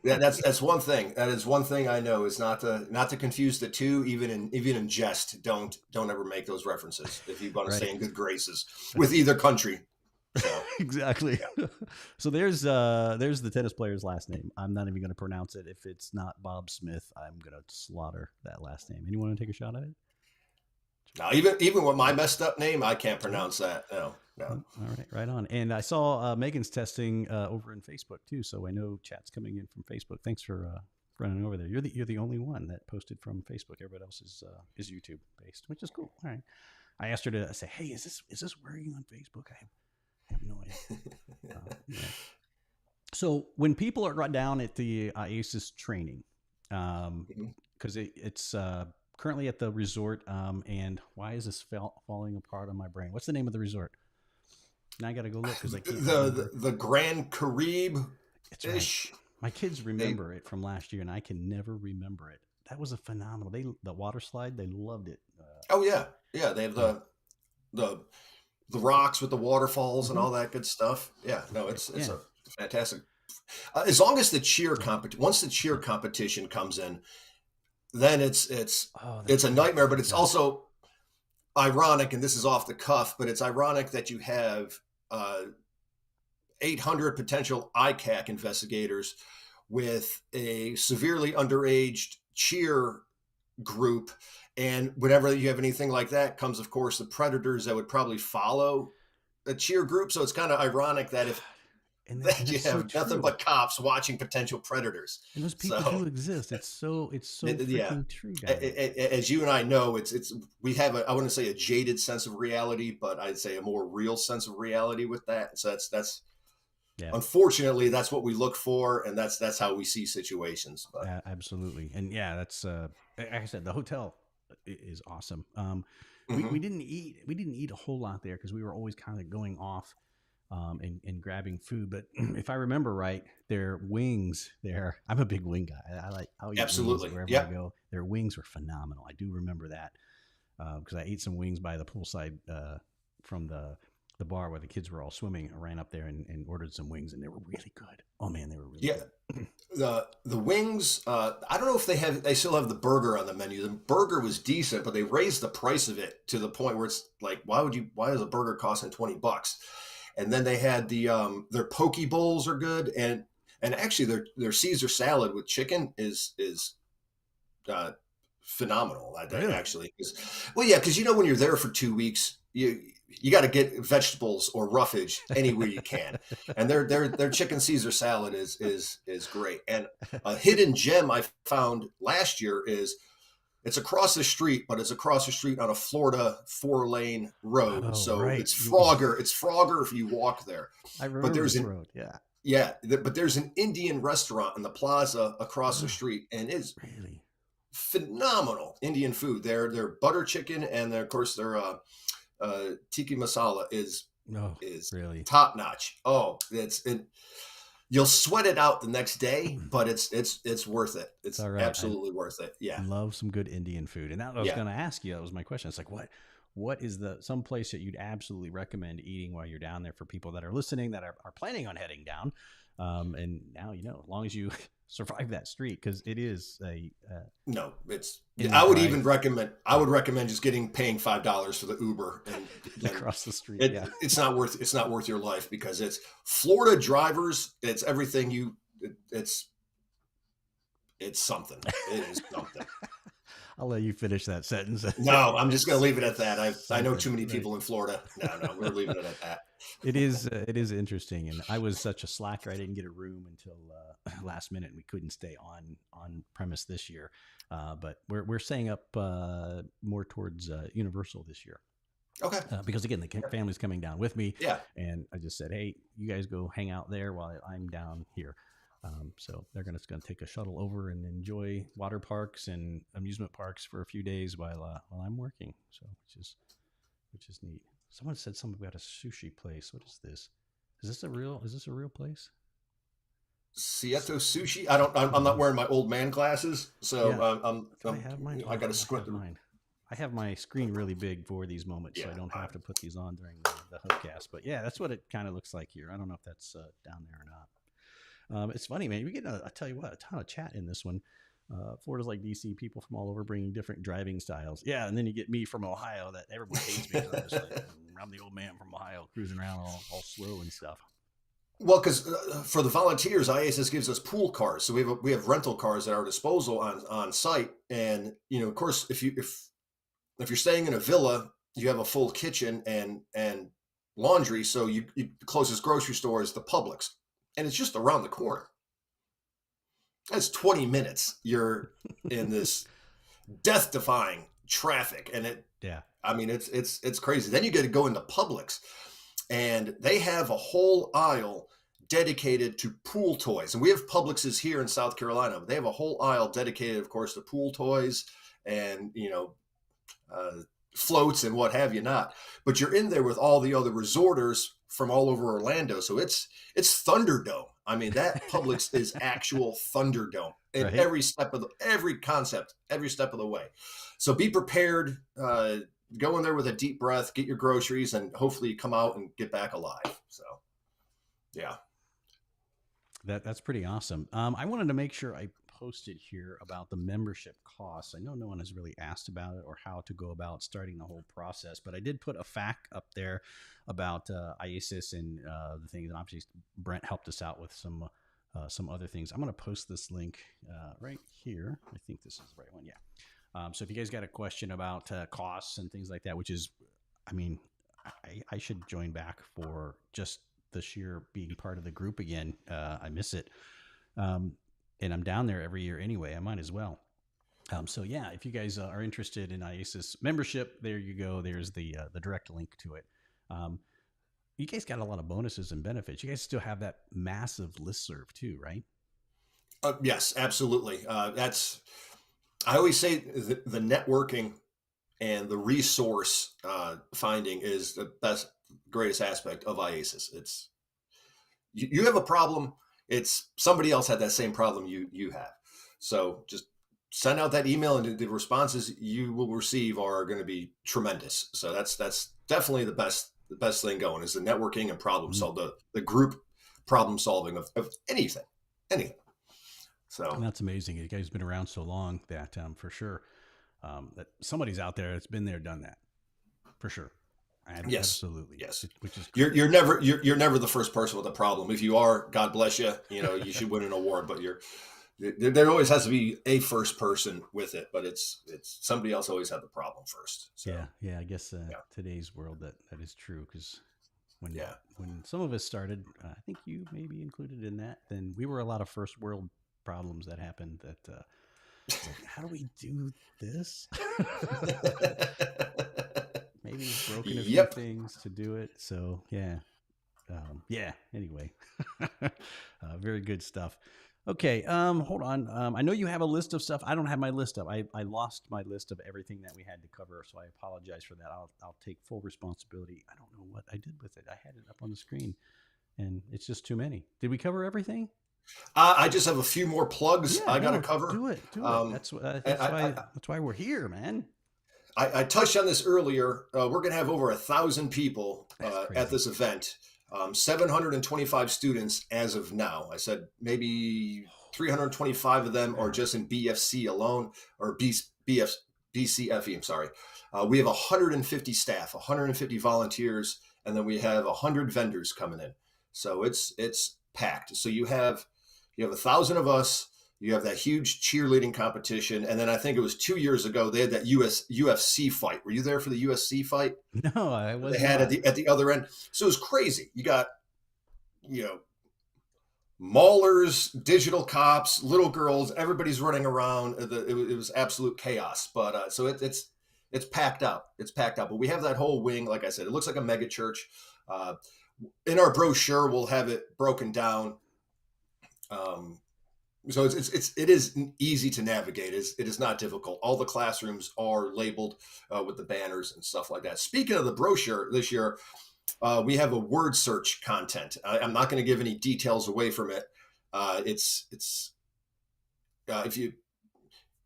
Yeah, that's one thing. That is one thing I know is not to confuse the two, even in jest. Don't ever make those references if you want to stay in good graces with either country. So, exactly. Yeah. So there's the tennis player's last name. I'm not even going to pronounce it. If it's not Bob Smith, I'm going to slaughter that last name. Anyone want to take a shot at it? No, even with my messed up name, I can't pronounce that. No. All right on. And I saw Megan's testing over in Facebook too, so I know chat's coming in from Facebook. Thanks for running over there. You're the only one that posted from Facebook. Everybody else is YouTube based, which is cool. All right. I asked her to say, "Hey, is this working on Facebook?" I have no idea. Yeah. So when people are down at the IACIS training, because it's currently at the resort, and why is this falling apart on my brain? What's the name of the resort? Now I got to go look because I can't. The Grand Caribe. It's right. My kids remember it from last year, and I can never remember it. That was a phenomenal. The water slide, they loved it. Oh yeah. They have the rocks with the waterfalls and all that good stuff. Yeah, no, it's a fantastic. As long as the cheer once the cheer competition comes in, then it's a nightmare. But it's also ironic, and this is off the cuff, but it's ironic that you have 800 potential ICAC investigators with a severely underaged cheer group. And whenever you have anything like that comes, of course, the predators that would probably follow a cheer group. So it's kind of ironic that you have nothing but cops watching potential predators. And those people do exist. It's so freaking true, guys. As you and I know, we have I wouldn't say a jaded sense of reality, but I'd say a more real sense of reality with that. So that's unfortunately, that's what we look for, and that's how we see situations. But. Absolutely, and that's like I said, the hotel is awesome. We didn't eat a whole lot there because we were always kind of going off and grabbing food. But if I remember right, their wings there, I'm a big wing guy. I'll eat absolutely wings wherever I go. Their wings were phenomenal. I do remember that because I ate some wings by the poolside from the bar where the kids were all swimming. I ran up there and ordered some wings, and they were really good. Oh man, they were really good. The wings, I don't know if they still have the burger on the menu. The burger was decent, but they raised the price of it to the point where it's like, why is a burger costing $20? And then they had their poke bowls are good, and actually their Caesar salad with chicken is phenomenal. Really? Actually, because when you're there for 2 weeks, you got to get vegetables or roughage anywhere you can, and their chicken Caesar salad is great. And a hidden gem I found last year is it's across the street, but it's across the street on a Florida 4-lane road. It's Frogger. It's Frogger if you walk there. I remember this road. Yeah. Yeah, but there's an Indian restaurant in the plaza across the street, and it's really phenomenal Indian food. Their butter chicken and of course their tiki masala is really top notch. Oh, you'll sweat it out the next day, but it's worth it. It's absolutely worth it. Yeah. I love some good Indian food. And that I was going to ask you, that was my question. It's like, what is some place that you'd absolutely recommend eating while you're down there for people that are listening, that are planning on heading down? And now, as long as you survive that street, because it is no, I would even recommend just paying $5 for the Uber and across the street. It's not worth your life, because it's Florida drivers. It's everything it's something. It is something. I'll let you finish that sentence. No, I'm just going to leave it at that. I know too many people in Florida. No, we're leaving it at that. It is interesting. And I was such a slacker. I didn't get a room until last minute, and we couldn't stay on premise this year. But we're staying up more towards Universal this year. Okay. Because again, the family's coming down with me. Yeah. And I just said, hey, you guys go hang out there while I'm down here. So they're going to take a shuttle over and enjoy water parks and amusement parks for a few days while I'm working. So which is neat. Someone said something about a sushi place. What is this? Is this a real place? Sieto Sushi. I'm not wearing my old man glasses, so yeah. I got to squint them. I have my screen really big for these moments, so I don't have to put these on during the hubcast. But yeah, that's what it kind of looks like here. I don't know if that's down there or not. It's funny, man. We get I tell you what, a ton of chat in this one. Florida's like DC, people from all over bringing different driving styles. Yeah, and then you get me from Ohio that everybody hates me. I'm the old man from Ohio cruising around all slow and stuff. Well, because for the volunteers, IACIS gives us pool cars, so we have rental cars at our disposal on site. And of course, if you're staying in a villa, you have a full kitchen and laundry. So the closest grocery store is the Publix. And it's just around the corner. That's 20 minutes. You're in this death-defying traffic, and it's crazy. Then you get to go into Publix, and they have a whole aisle dedicated to pool toys. And we have Publixes here in South Carolina, but they have a whole aisle dedicated, of course, to pool toys and floats and what have you not. But you're in there with all the other resorters from all over Orlando. So it's Thunderdome. I mean, that Publix is actual Thunderdome in every concept, every step of the way. So be prepared, go in there with a deep breath, get your groceries, and hopefully you come out and get back alive. So, yeah. That's pretty awesome. I wanted to make sure I posted here about the membership costs. I know no one has really asked about it or how to go about starting the whole process, but I did put a fact up there about IACIS and the things. And obviously, Brent helped us out with some other things. I'm going to post this link right here. I think this is the right one. Yeah. So if you guys got a question about costs and things like that, which is, I mean, I should join back for just the sheer being part of the group again. I miss it. And I'm down there every year anyway. I might as well. So yeah, if you guys are interested in IACIS membership, there you go. There's the direct link to it. You guys got a lot of bonuses and benefits. You guys still have that massive listserv too, right? Yes, absolutely. I always say the networking and the resource finding is the greatest aspect of IACIS. It's you have a problem. It's somebody else had that same problem you have. So just send out that email, and the responses you will receive are going to be tremendous. So that's definitely the best thing going is the networking and problem solve, the group problem solving of anything. So and that's amazing. You guys have been around so long that for sure that somebody's out there that's been there, done that for sure. Yes, absolutely. Yes, which is you're never the first person with a problem. If you are, God bless you. You should win an award. But there always has to be a first person with it. But it's somebody else always had the problem first. So, yeah. I guess today's world that is true, because when some of us started, I think you may be included in that. Then we were a lot of first world problems that happened. That like, how do we do this? Maybe we've broken a few things to do it. So yeah. Anyway, very good stuff. Okay. Hold on. I know you have a list of stuff. I don't have my list up. I lost my list of everything that we had to cover. So I apologize for that. I'll take full responsibility. I don't know what I did with it. I had it up on the screen and it's just too many. Did we cover everything? I just have a few more plugs I got to cover. Do it. That's why we're here, man. I touched on this earlier. We're going to have over 1,000 people at this event. 725 students as of now. I said maybe 325 of them are just in BFC alone, or BCFE, I'm sorry. We have 150 staff, 150 volunteers, and then we have 100 vendors coming in. So it's packed. So you have 1,000 of us. You have that huge cheerleading competition, and then I think it was 2 years ago they had that UFC fight. Were you there for the UFC fight? No, I wasn't. They had at the other end. So it was crazy. You got, maulers, digital cops, little girls. Everybody's running around. It was absolute chaos. But so it's packed out. It's packed out. But we have that whole wing. Like I said, it looks like a mega church. In our brochure, we'll have it broken down. So it is easy to navigate. It is not difficult. All the classrooms are labeled with the banners and stuff like that. Speaking of the brochure this year, we have a word search content. I'm not going to give any details away from it.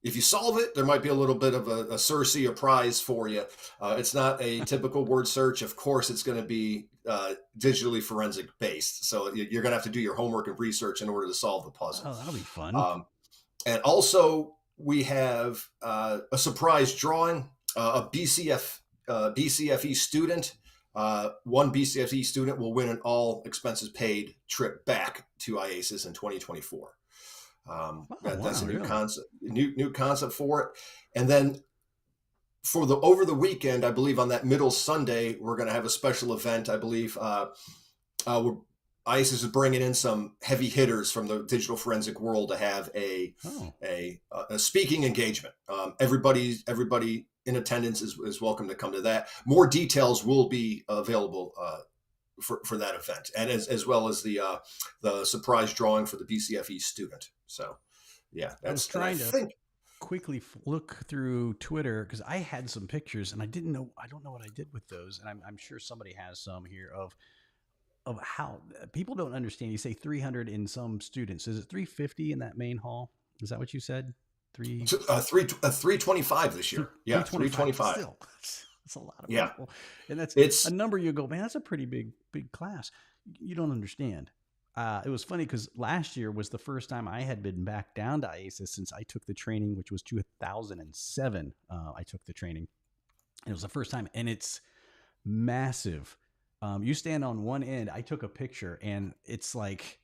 If you solve it, there might be a little bit of a Cersei, a prize for you. It's not a typical word search. Of course, it's going to be digitally forensic based. So you're going to have to do your homework and research in order to solve the puzzle. Oh, that'll be fun. And also, we have a surprise drawing. A BCFE student. One BCFE student will win an all expenses paid trip back to IACIS in 2024. That's a new concept, new concept for it. And then over the weekend, I believe on that middle Sunday, we're going to have a special event. I believe IACIS is bringing in some heavy hitters from the digital forensic world to have a speaking engagement. Everybody in attendance is welcome to come to that. More details will be available for that event, and as well as the surprise drawing for the BCFE student. So, yeah, I was trying to quickly look through Twitter because I had some pictures and I don't know what I did with those, and I'm sure somebody has some here of how people don't understand. You say 300 in some students. Is it 350 in that main hall? Is that what you said? 325 this year. Yeah, 325. Still, that's a lot of people, and it's a number you go, man, that's a pretty big class. You don't understand. It was funny because last year was the first time I had been back down to IASES since I took the training, which was 2007. I took the training, and it was the first time, and it's massive. You stand on one end. I took a picture, and it's like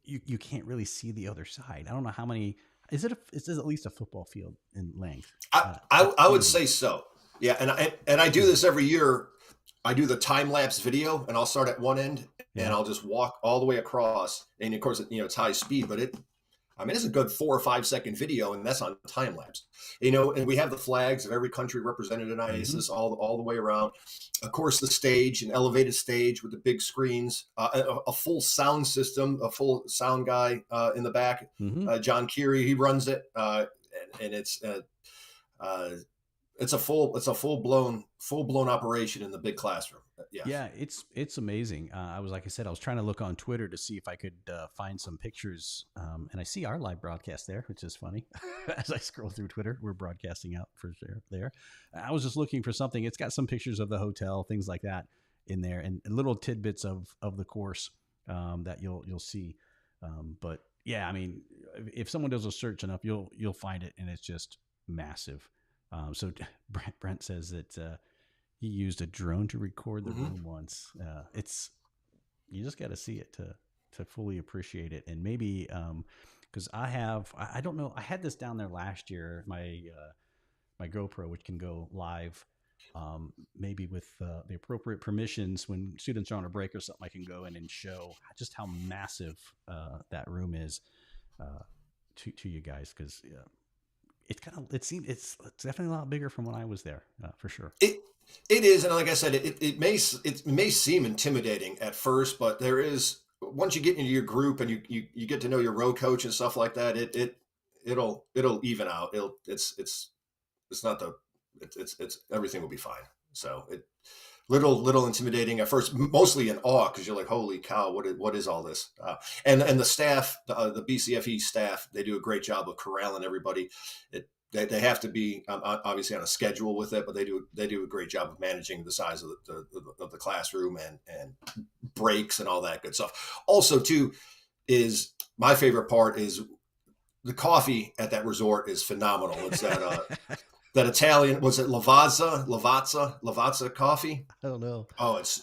you can't really see the other side. I don't know how many. Is it at least a football field in length? I would say so. Yeah, and I do this every year. I do the time lapse video, and I'll start at one end, and I'll just walk all the way across. And of course, it's high speed, but it's a good 4 or 5 second video, and that's on time lapse. And we have the flags of every country represented in IASIS all the way around. Of course, the stage, an elevated stage with the big screens, a full sound system, a full sound guy in the back. John Keary, he runs it, and it's a full blown operation in the big classroom. Yeah, it's amazing. I was trying to look on Twitter to see if I could find some pictures, and I see our live broadcast there, which is funny. As I scroll through Twitter, we're broadcasting out for sure there. I was just looking for something. It's got some pictures of the hotel, things like that in there, and little tidbits of the course that you'll see. But yeah, I mean, if someone does a search enough, you'll find it, and it's just massive. So Brent says that he used a drone to record the room once. You just got to see it to fully appreciate it. And maybe because I don't know, I had this down there last year, my GoPro, which can go live, maybe with the appropriate permissions when students are on a break or something. I can go in and show just how massive that room is to you guys, because it's definitely a lot bigger from when I was there, for sure. It is, and like I said, it may seem intimidating at first, but there is, once you get into your group and you get to know your row coach and stuff like that, it'll even out. It's everything will be fine. So little intimidating at first, mostly in awe, because you're like, holy cow, what is all this? And the staff, the BCFE staff, they do a great job of corralling everybody. they have to be obviously on a schedule with it, but they do a great job of managing the size of the classroom and breaks and all that good stuff. Also, too, is my favorite part is the coffee at that resort is phenomenal. It's that Italian, was it Lavazza coffee? I don't know. Oh, it's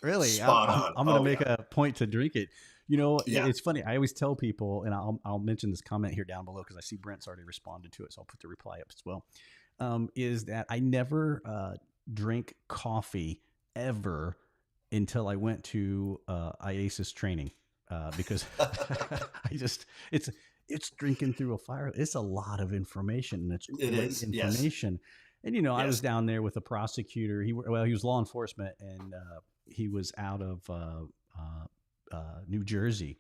really spot on. I'm going to make a point to drink it. You know, Yeah. it's funny. I always tell people, and I'll mention this comment here down below because I see Brent's already responded to it, so I'll put the reply up as well. Is that I never drink coffee ever until I went to IACIS training because it's drinking through a fire. It's a lot of information, and it's great information. Yes. And you know, I was down there with a prosecutor. He was law enforcement, and he was out of New Jersey,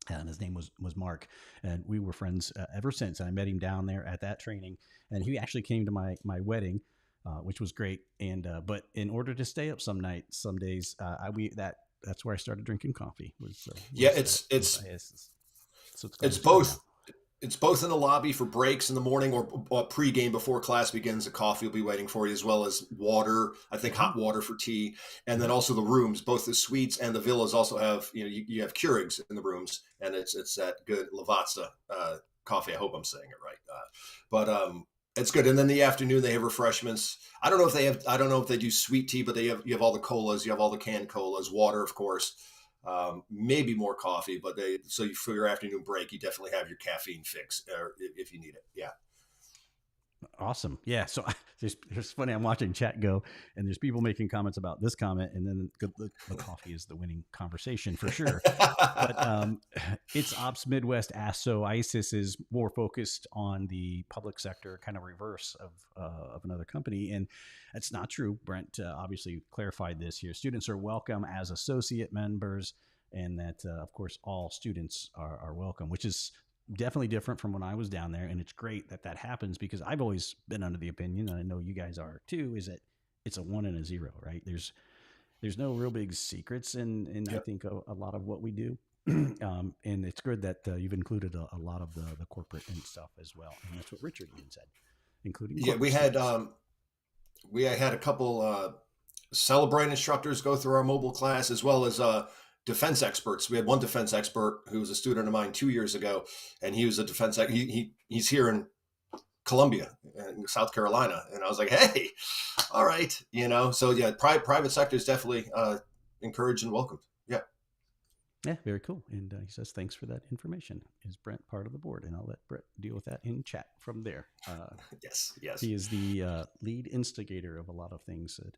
and his name was Mark, and we were friends ever since. And I met him down there at that training, and he actually came to my wedding, which was great. And but in order to stay up some days, that's where I started drinking coffee. It's both. It's both in the lobby for breaks in the morning or pregame before class begins. The coffee will be waiting for you, as well as water. I think hot water for tea, and then also the rooms. Both the suites and the villas also have you have Keurigs in the rooms, and it's that good Lavazza coffee. I hope I'm saying it right, but it's good. And then the afternoon they have refreshments. I don't know if they do sweet tea, but you have all the colas, you have all the canned colas, water, of course. Maybe more coffee, but so for your afternoon break, you definitely have your caffeine fix if you need it. Yeah. Awesome. Yeah. So it's funny. I'm watching chat go, and there's people making comments about this comment, and then the coffee is the winning conversation for sure. But it's Ops Midwest asked. So IASIS is more focused on the public sector, kind of reverse of another company, and that's not true. Brent obviously clarified this here. Students are welcome as associate members, and that of course all students are welcome, which is definitely different from when I was down there. And it's great that happens, because I've always been under the opinion, and I know you guys are too, is that it's a 1 and a 0, right? There's no real big secrets in I think a lot of what we do. And it's good that you've included a lot of the corporate and stuff as well. And that's what Richard even said, including we had a couple Celebrate instructors go through our mobile class, as well as defense experts. We had one defense expert who was a student of mine 2 years ago, and he was a defense. He's here in Columbia, in South Carolina, and I was like, hey, all right, So yeah, private sector is definitely encouraged and welcomed. Yeah. Yeah, very cool. And he says, thanks for that information. Is Brent part of the board? And I'll let Brent deal with that in chat from there. Yes. He is the lead instigator of a lot of things that,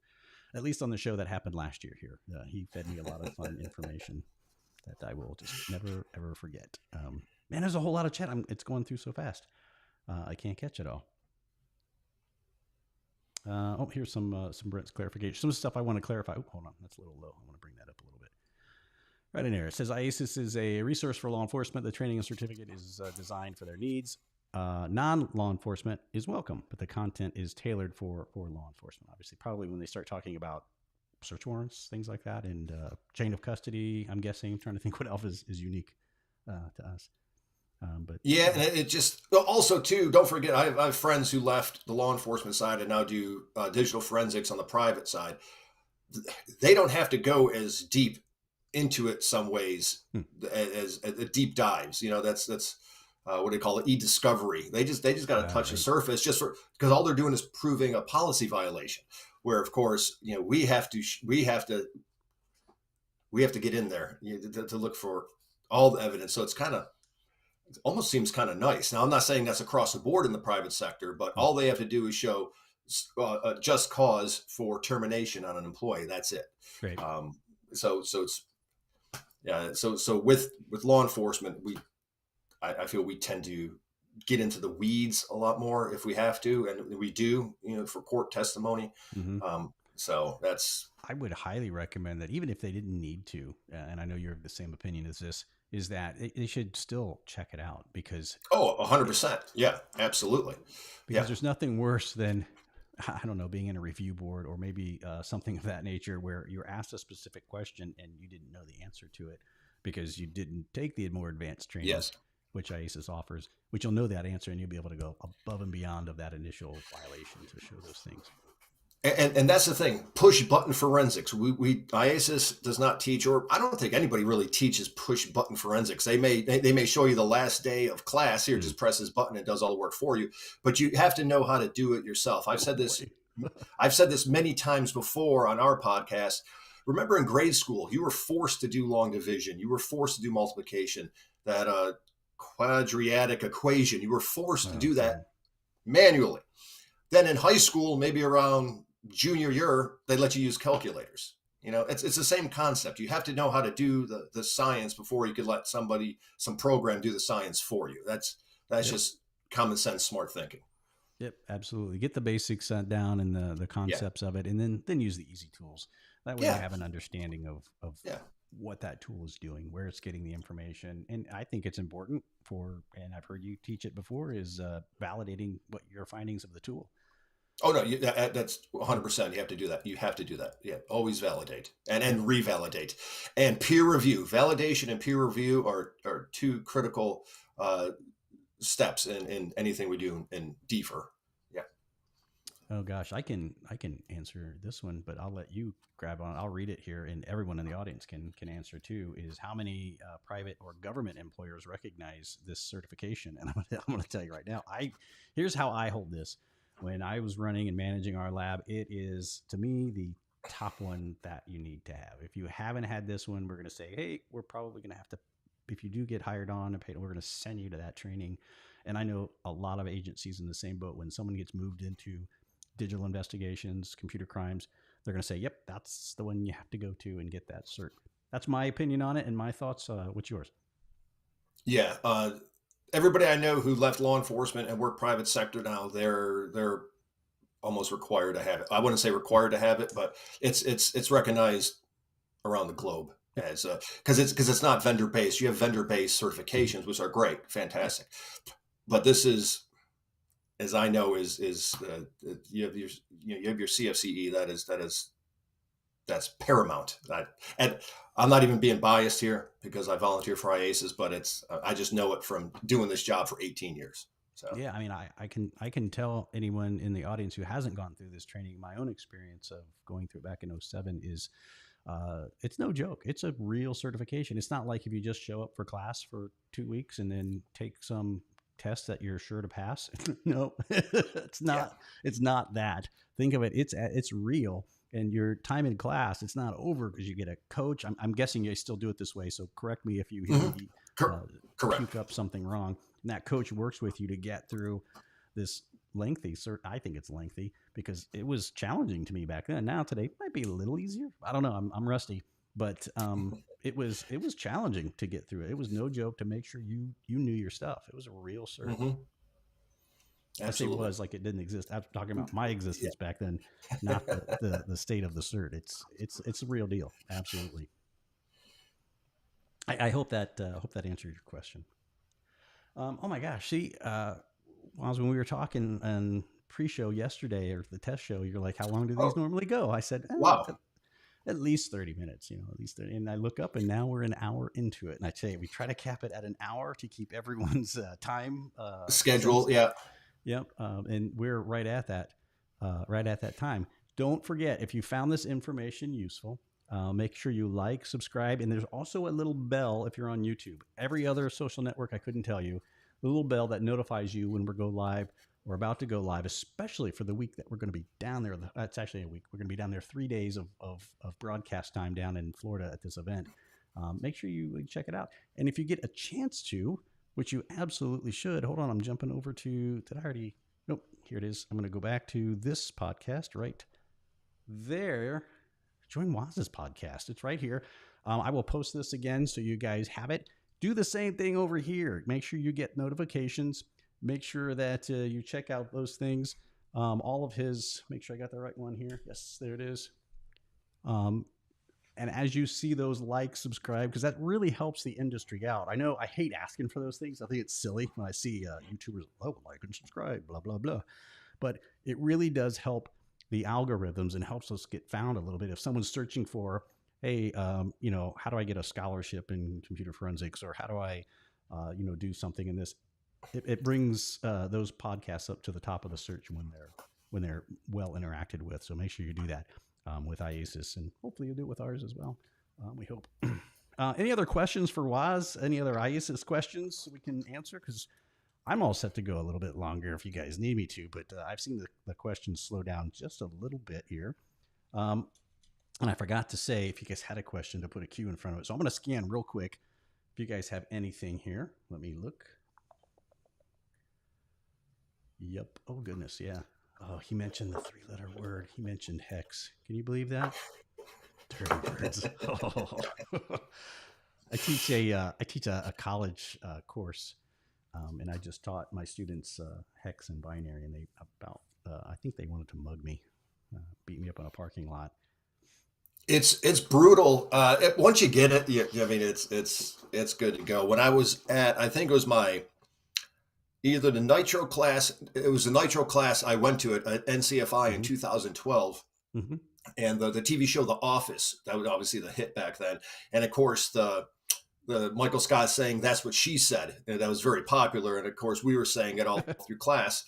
at least on the show that happened last year here. He fed me a lot of fun information that I will just never, ever forget. Man, there's a whole lot of chat. It's going through so fast. I can't catch it all. Here's some Brent's clarification. Some stuff I want to clarify. Oh, hold on. That's a little low. I want to bring that up a little bit. Right in there. It says IASIS is a resource for law enforcement. The training and certificate is designed for their needs. Non-law enforcement is welcome, but the content is tailored for law enforcement. Obviously, probably when they start talking about search warrants, things like that, and chain of custody, I'm guessing, trying to think what else is unique to us. But yeah, and it just also too, don't forget, I have friends who left the law enforcement side and now do digital forensics on the private side. They don't have to go as deep into it some ways as deep dives. That's what do they call it? E-discovery. They just got to touch the surface because all they're doing is proving a policy violation. Where of course, we have to get in there to look for all the evidence. So it almost seems kind of nice. Now, I'm not saying that's across the board in the private sector, but all they have to do is show a just cause for termination on an employee. That's it. Great. So it's So with law enforcement, I feel we tend to get into the weeds a lot more if we have to, and we do, for court testimony. Mm-hmm. So I would highly recommend that, even if they didn't need to, and I know you're of the same opinion as this, is that they should still check it out, because 100%. Yeah, absolutely. Because there's nothing worse than, I don't know, being in a review board or maybe something of that nature where you're asked a specific question and you didn't know the answer to it because you didn't take the more advanced training. Yes. which IACIS offers, which you'll know that answer and you'll be able to go above and beyond of that initial violation to show those things. And that's the thing, push button forensics. We IASIS does not teach, or I don't think anybody really teaches push button forensics. They may show you the last day of class, here, just press this button, it does all the work for you. But you have to know how to do it yourself. I've said this many times before on our podcast. Remember in grade school, you were forced to do long division, you were forced to do multiplication, that quadratic equation, you were forced to do that manually. Then in high school, maybe around junior year, they let you use calculators. It's the same concept. You have to know how to do the science before you could let some program do the science for you. That's just common sense, smart thinking. Yep, absolutely. Get the basics down and the concepts of it, and then use the easy tools. That way you have an understanding of what that tool is doing, where it's getting the information. And I think it's important and I've heard you teach it before, is validating what your findings of the tool. Oh, no, that's 100%. You have to do that. You have to do that. Yeah, always validate and revalidate. And peer review. Validation and peer review are two critical steps in anything we do in DFIR. Yeah. Oh, gosh, I can answer this one, but I'll let you grab on. I'll read it here, and everyone in the audience can answer too, is how many private or government employers recognize this certification? And I'm going to tell you right now, here's how I hold this. When I was running and managing our lab, it is, to me, the top one that you need to have. If you haven't had this one, we're going to say, hey, we're probably going to have to, if you do get hired on and paid, we're going to send you to that training. And I know a lot of agencies in the same boat. When someone gets moved into digital investigations, computer crimes, they're going to say, yep, that's the one you have to go to and get that cert. That's my opinion on it and my thoughts. What's yours? Yeah. Everybody I know who left law enforcement and work private sector now, they're almost required to have it. I wouldn't say required to have it, but it's recognized around the globe as because it's not vendor based. You have vendor based certifications, which are great, fantastic, but this is, as I know, is you have your CFCE. That's paramount. And I'm not even being biased here because I volunteer for IASES, but I just know it from doing this job for 18 years. So yeah, I mean, I can tell anyone in the audience who hasn't gone through this training, my own experience of going through it back in 2007 is, it's no joke. It's a real certification. It's not like if you just show up for class for 2 weeks and then take some test that you're sure to pass. No, it's not. Yeah. It's not that. Think of it. It's real. And your time in class, it's not over because you get a coach. I'm guessing you still do it this way. So correct me if you hear me puke up something wrong. And that coach works with you to get through this lengthy cert. I think it's lengthy because it was challenging to me back then. Now today it might be a little easier. I don't know. I'm rusty, but it was challenging to get through it. It was no joke to make sure you knew your stuff. It was a real cert. Mm-hmm. I say was like it didn't exist. I'm talking about my existence back then, not the state of the cert. It's a real deal. Absolutely. I hope that answered your question. Oh my gosh! See, when we were talking on pre-show yesterday or the test show, you're like, "How long do these normally go?" I said, "Wow, at least 30 minutes. At least 30." And I look up, and now we're an hour into it. And I say we try to cap it at an hour to keep everyone's time schedule. Yeah. Yep. And we're right at that time. Don't forget, if you found this information useful, make sure you like, subscribe, and there's also a little bell if you're on YouTube. Every other social network, I couldn't tell you, the little bell that notifies you when we're about to go live, especially for the week that we're going to be down there. It's actually a week. We're going to be down there 3 days of broadcast time down in Florida at this event. Make sure you check it out. And if you get a chance to, which you absolutely should. Hold on, I'm jumping over to, did I already? Nope, here it is. I'm going to go back to this podcast right there. Join Waz's podcast. It's right here. I will post this again so you guys have it. Do the same thing over here. Make sure you get notifications. Make sure that you check out those things. All of his, make sure I got the right one here. Yes, there it is. And as you see those, like, subscribe, because that really helps the industry out. I know I hate asking for those things. I think it's silly when I see YouTubers, like and subscribe, blah, blah, blah. But it really does help the algorithms and helps us get found a little bit. If someone's searching for, hey, how do I get a scholarship in computer forensics? Or how do I do something in this. It brings those podcasts up to the top of the search when they're well interacted with. So make sure you do that with IACIS, and hopefully you'll do it with ours as well. We hope. Any other questions for Waz? Any other IACIS questions we can answer? Because I'm all set to go a little bit longer if you guys need me to, but I've seen the questions slow down just a little bit here. And I forgot to say, if you guys had a question, to put a Q in front of it. So I'm going to scan real quick. If you guys have anything here, let me look. Yep. Oh, goodness. Yeah. Oh, he mentioned the 3-letter word. He mentioned hex. Can you believe that? Dirty birds. Oh. I teach a college course, and I just taught my students hex and binary, and I think they wanted to mug me, beat me up in a parking lot. It's brutal. Once you get it, I mean, it's good to go. When I was at, I think it was either the nitro class. It was the nitro class I went to at NCFI in 2012. Mm-hmm. And the TV show The Office, that was obviously the hit back then. And of course, the Michael Scott saying "That's what she said," and that was very popular. And of course, we were saying it all through class.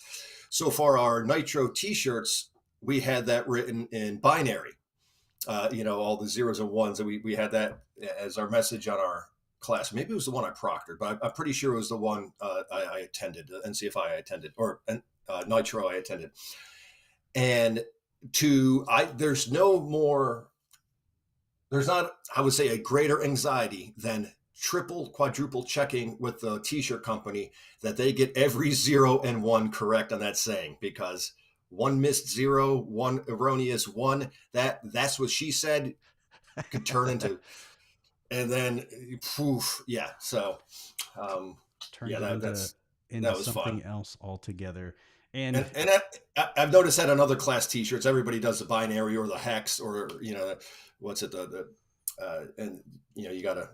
So for our Nitro T-shirts, we had that written in binary. All the zeros and ones, and we had that as our message on our class. Maybe it was the one I proctored, but I'm pretty sure it was the one I attended, the NCFI I attended, or Nitro I attended. And there's not, I would say, a greater anxiety than triple, quadruple checking with the T-shirt company that they get every 0 and 1 correct on that saying, because one missed 0, one erroneous 1, that's what she said could turn into, and then poof, yeah. So that was something fun. else altogether. And I've noticed that on other class T-shirts, everybody does the binary or the hex, or what's it, and you got to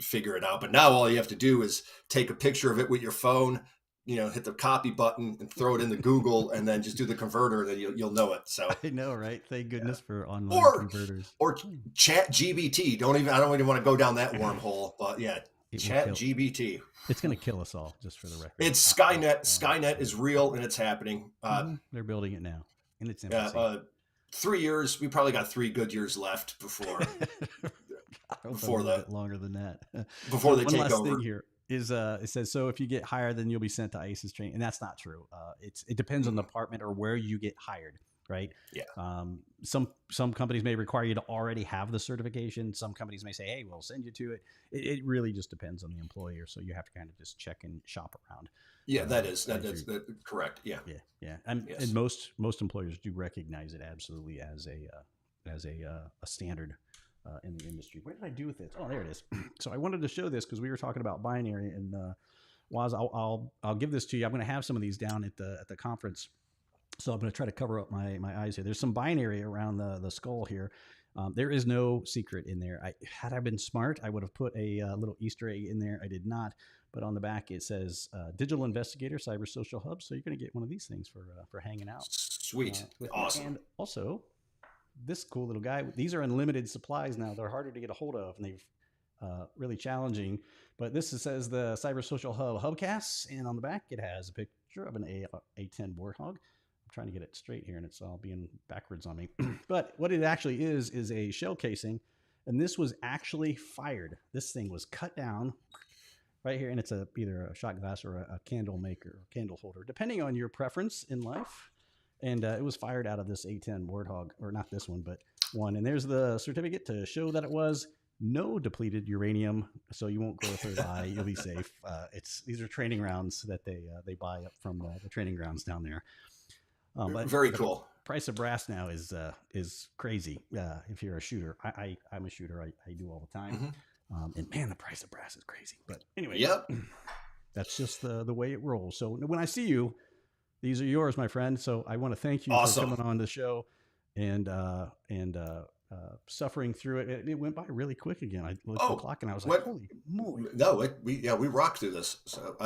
figure it out. But now all you have to do is take a picture of it with your phone, hit the copy button and throw it into Google, and then just do the converter, and then you'll know it. So I know, right? Thank goodness for online converters. Or Chat GBT. I don't even want to go down that wormhole, but yeah. Chat GBT. It's going to kill us all, just for the record. It's Skynet. Skynet is real, and it's happening. They're building it now in its infancy. 3 years. We probably got 3 good years left before longer than that. Before they take over. One last thing here is it says, so if you get hired, then you'll be sent to IACIS training, and that's not true. It depends on the department or where you get hired. Right. Yeah. Some companies may require you to already have the certification. Some companies may say, "Hey, we'll send you to it." It really just depends on the employer. So you have to kind of just check and shop around. Yeah, that's correct. Yeah. Yeah. And most employers do recognize it absolutely as a standard in the industry. Where did I do with it? Oh, there it is. So I wanted to show this because we were talking about binary, and Waz, I'll give this to you. I'm going to have some of these down at the conference. So I'm going to try to cover up my eyes here. There's some binary around the skull here. There is no secret in there. Had I been smart, I would have put a little Easter egg in there. I did not. But on the back, it says Digital Investigator, Cyber Social Hub. So you're going to get one of these things for hanging out. Sweet. Awesome. And also, this cool little guy. These are unlimited supplies now. They're harder to get a hold of, and they've really challenging. But this says the Cyber Social Hub Hubcasts. And on the back, it has a picture of an A10 Warthog. Trying to get it straight here, and it's all being backwards on me. But what it actually is a shell casing, and this was actually fired. This thing was cut down right here, and it's either a shot glass or a candle maker, or candle holder, depending on your preference in life. And it was fired out of this A10 Warthog, or not this one, but one. And there's the certificate to show that it was no depleted uranium, so you won't grow a third eye. You'll be safe. These are training rounds that they buy up from the training grounds down there. But very cool. Price of brass now is crazy. If you're a shooter, I'm a shooter. I do all the time. Mm-hmm. And man, the price of brass is crazy. But anyway, yep. That's just the way it rolls. So when I see you, these are yours, my friend. So I want to thank you for coming on the show and suffering through it. It went by really quick again. I looked at the clock and I was like, "Holy moly!" No, we rocked through this. So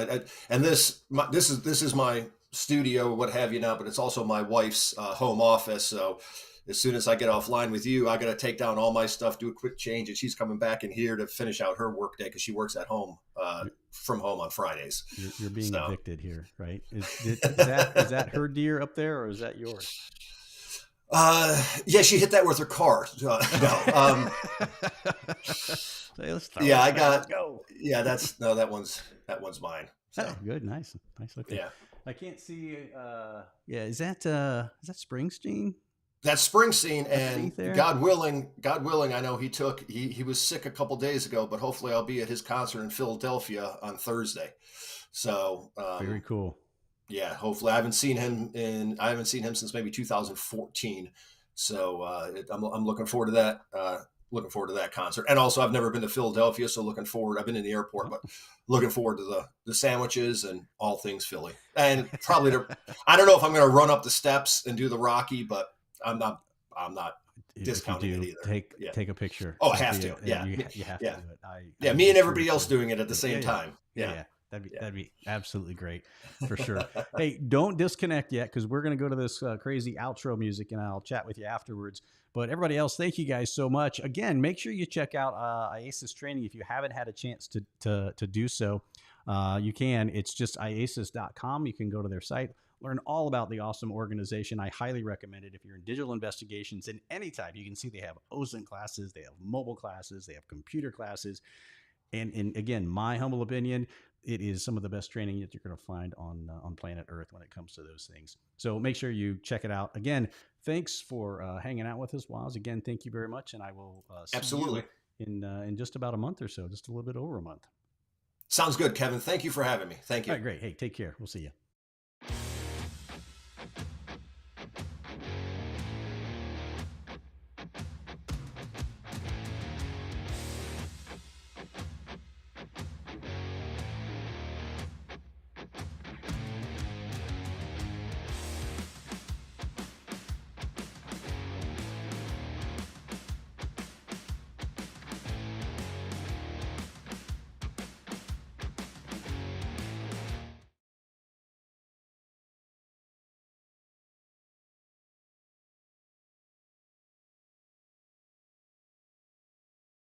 this is my studio, what have you now, but it's also my wife's home office. So as soon as I get offline with you, I got to take down all my stuff, do a quick change, and she's coming back in here to finish out her work day because she works at home from home on Fridays. You're being evicted here, right? Is that her deer up there, or is that yours? Yeah, she hit that with her car. No. Yeah, I got. Yeah, that one's mine. So. Oh, good, nice looking. Yeah, I can't see. Yeah, is that Springsteen? That's Springsteen, and God willing, I know he was sick a couple days ago, but hopefully I'll be at his concert in Philadelphia on Thursday. So very cool. Yeah, hopefully I haven't seen him since maybe 2014. So I'm looking forward to that. Looking forward to that concert. And also I've never been to Philadelphia, so I've been in the airport, but looking forward to the sandwiches and all things Philly. And probably I don't know if I'm going to run up the steps and do the Rocky, but I'm not discounting it either. Take a picture. Oh, I have to. Yeah. You have to do it. Me and everybody else doing it at the same time. Yeah. That'd be absolutely great for sure. Hey, don't disconnect yet, because we're going to go to this crazy outro music, and I'll chat with you afterwards. But everybody else, thank you guys so much. Again, make sure you check out IACIS training if you haven't had a chance to do so. You can. It's just IACIS.com. You can go to their site, learn all about the awesome organization. I highly recommend it if you're in digital investigations in any type. You can see they have OSINT classes, they have mobile classes, they have computer classes. And again, my humble opinion, it is some of the best training that you're going to find on planet Earth when it comes to those things. So make sure you check it out. Again, thanks for hanging out with us, Waz. Again, thank you very much, and I will see you in just about a month or so, just a little bit over a month. Sounds good, Kevin. Thank you for having me. Thank you. All right, great. Hey, take care. We'll see you.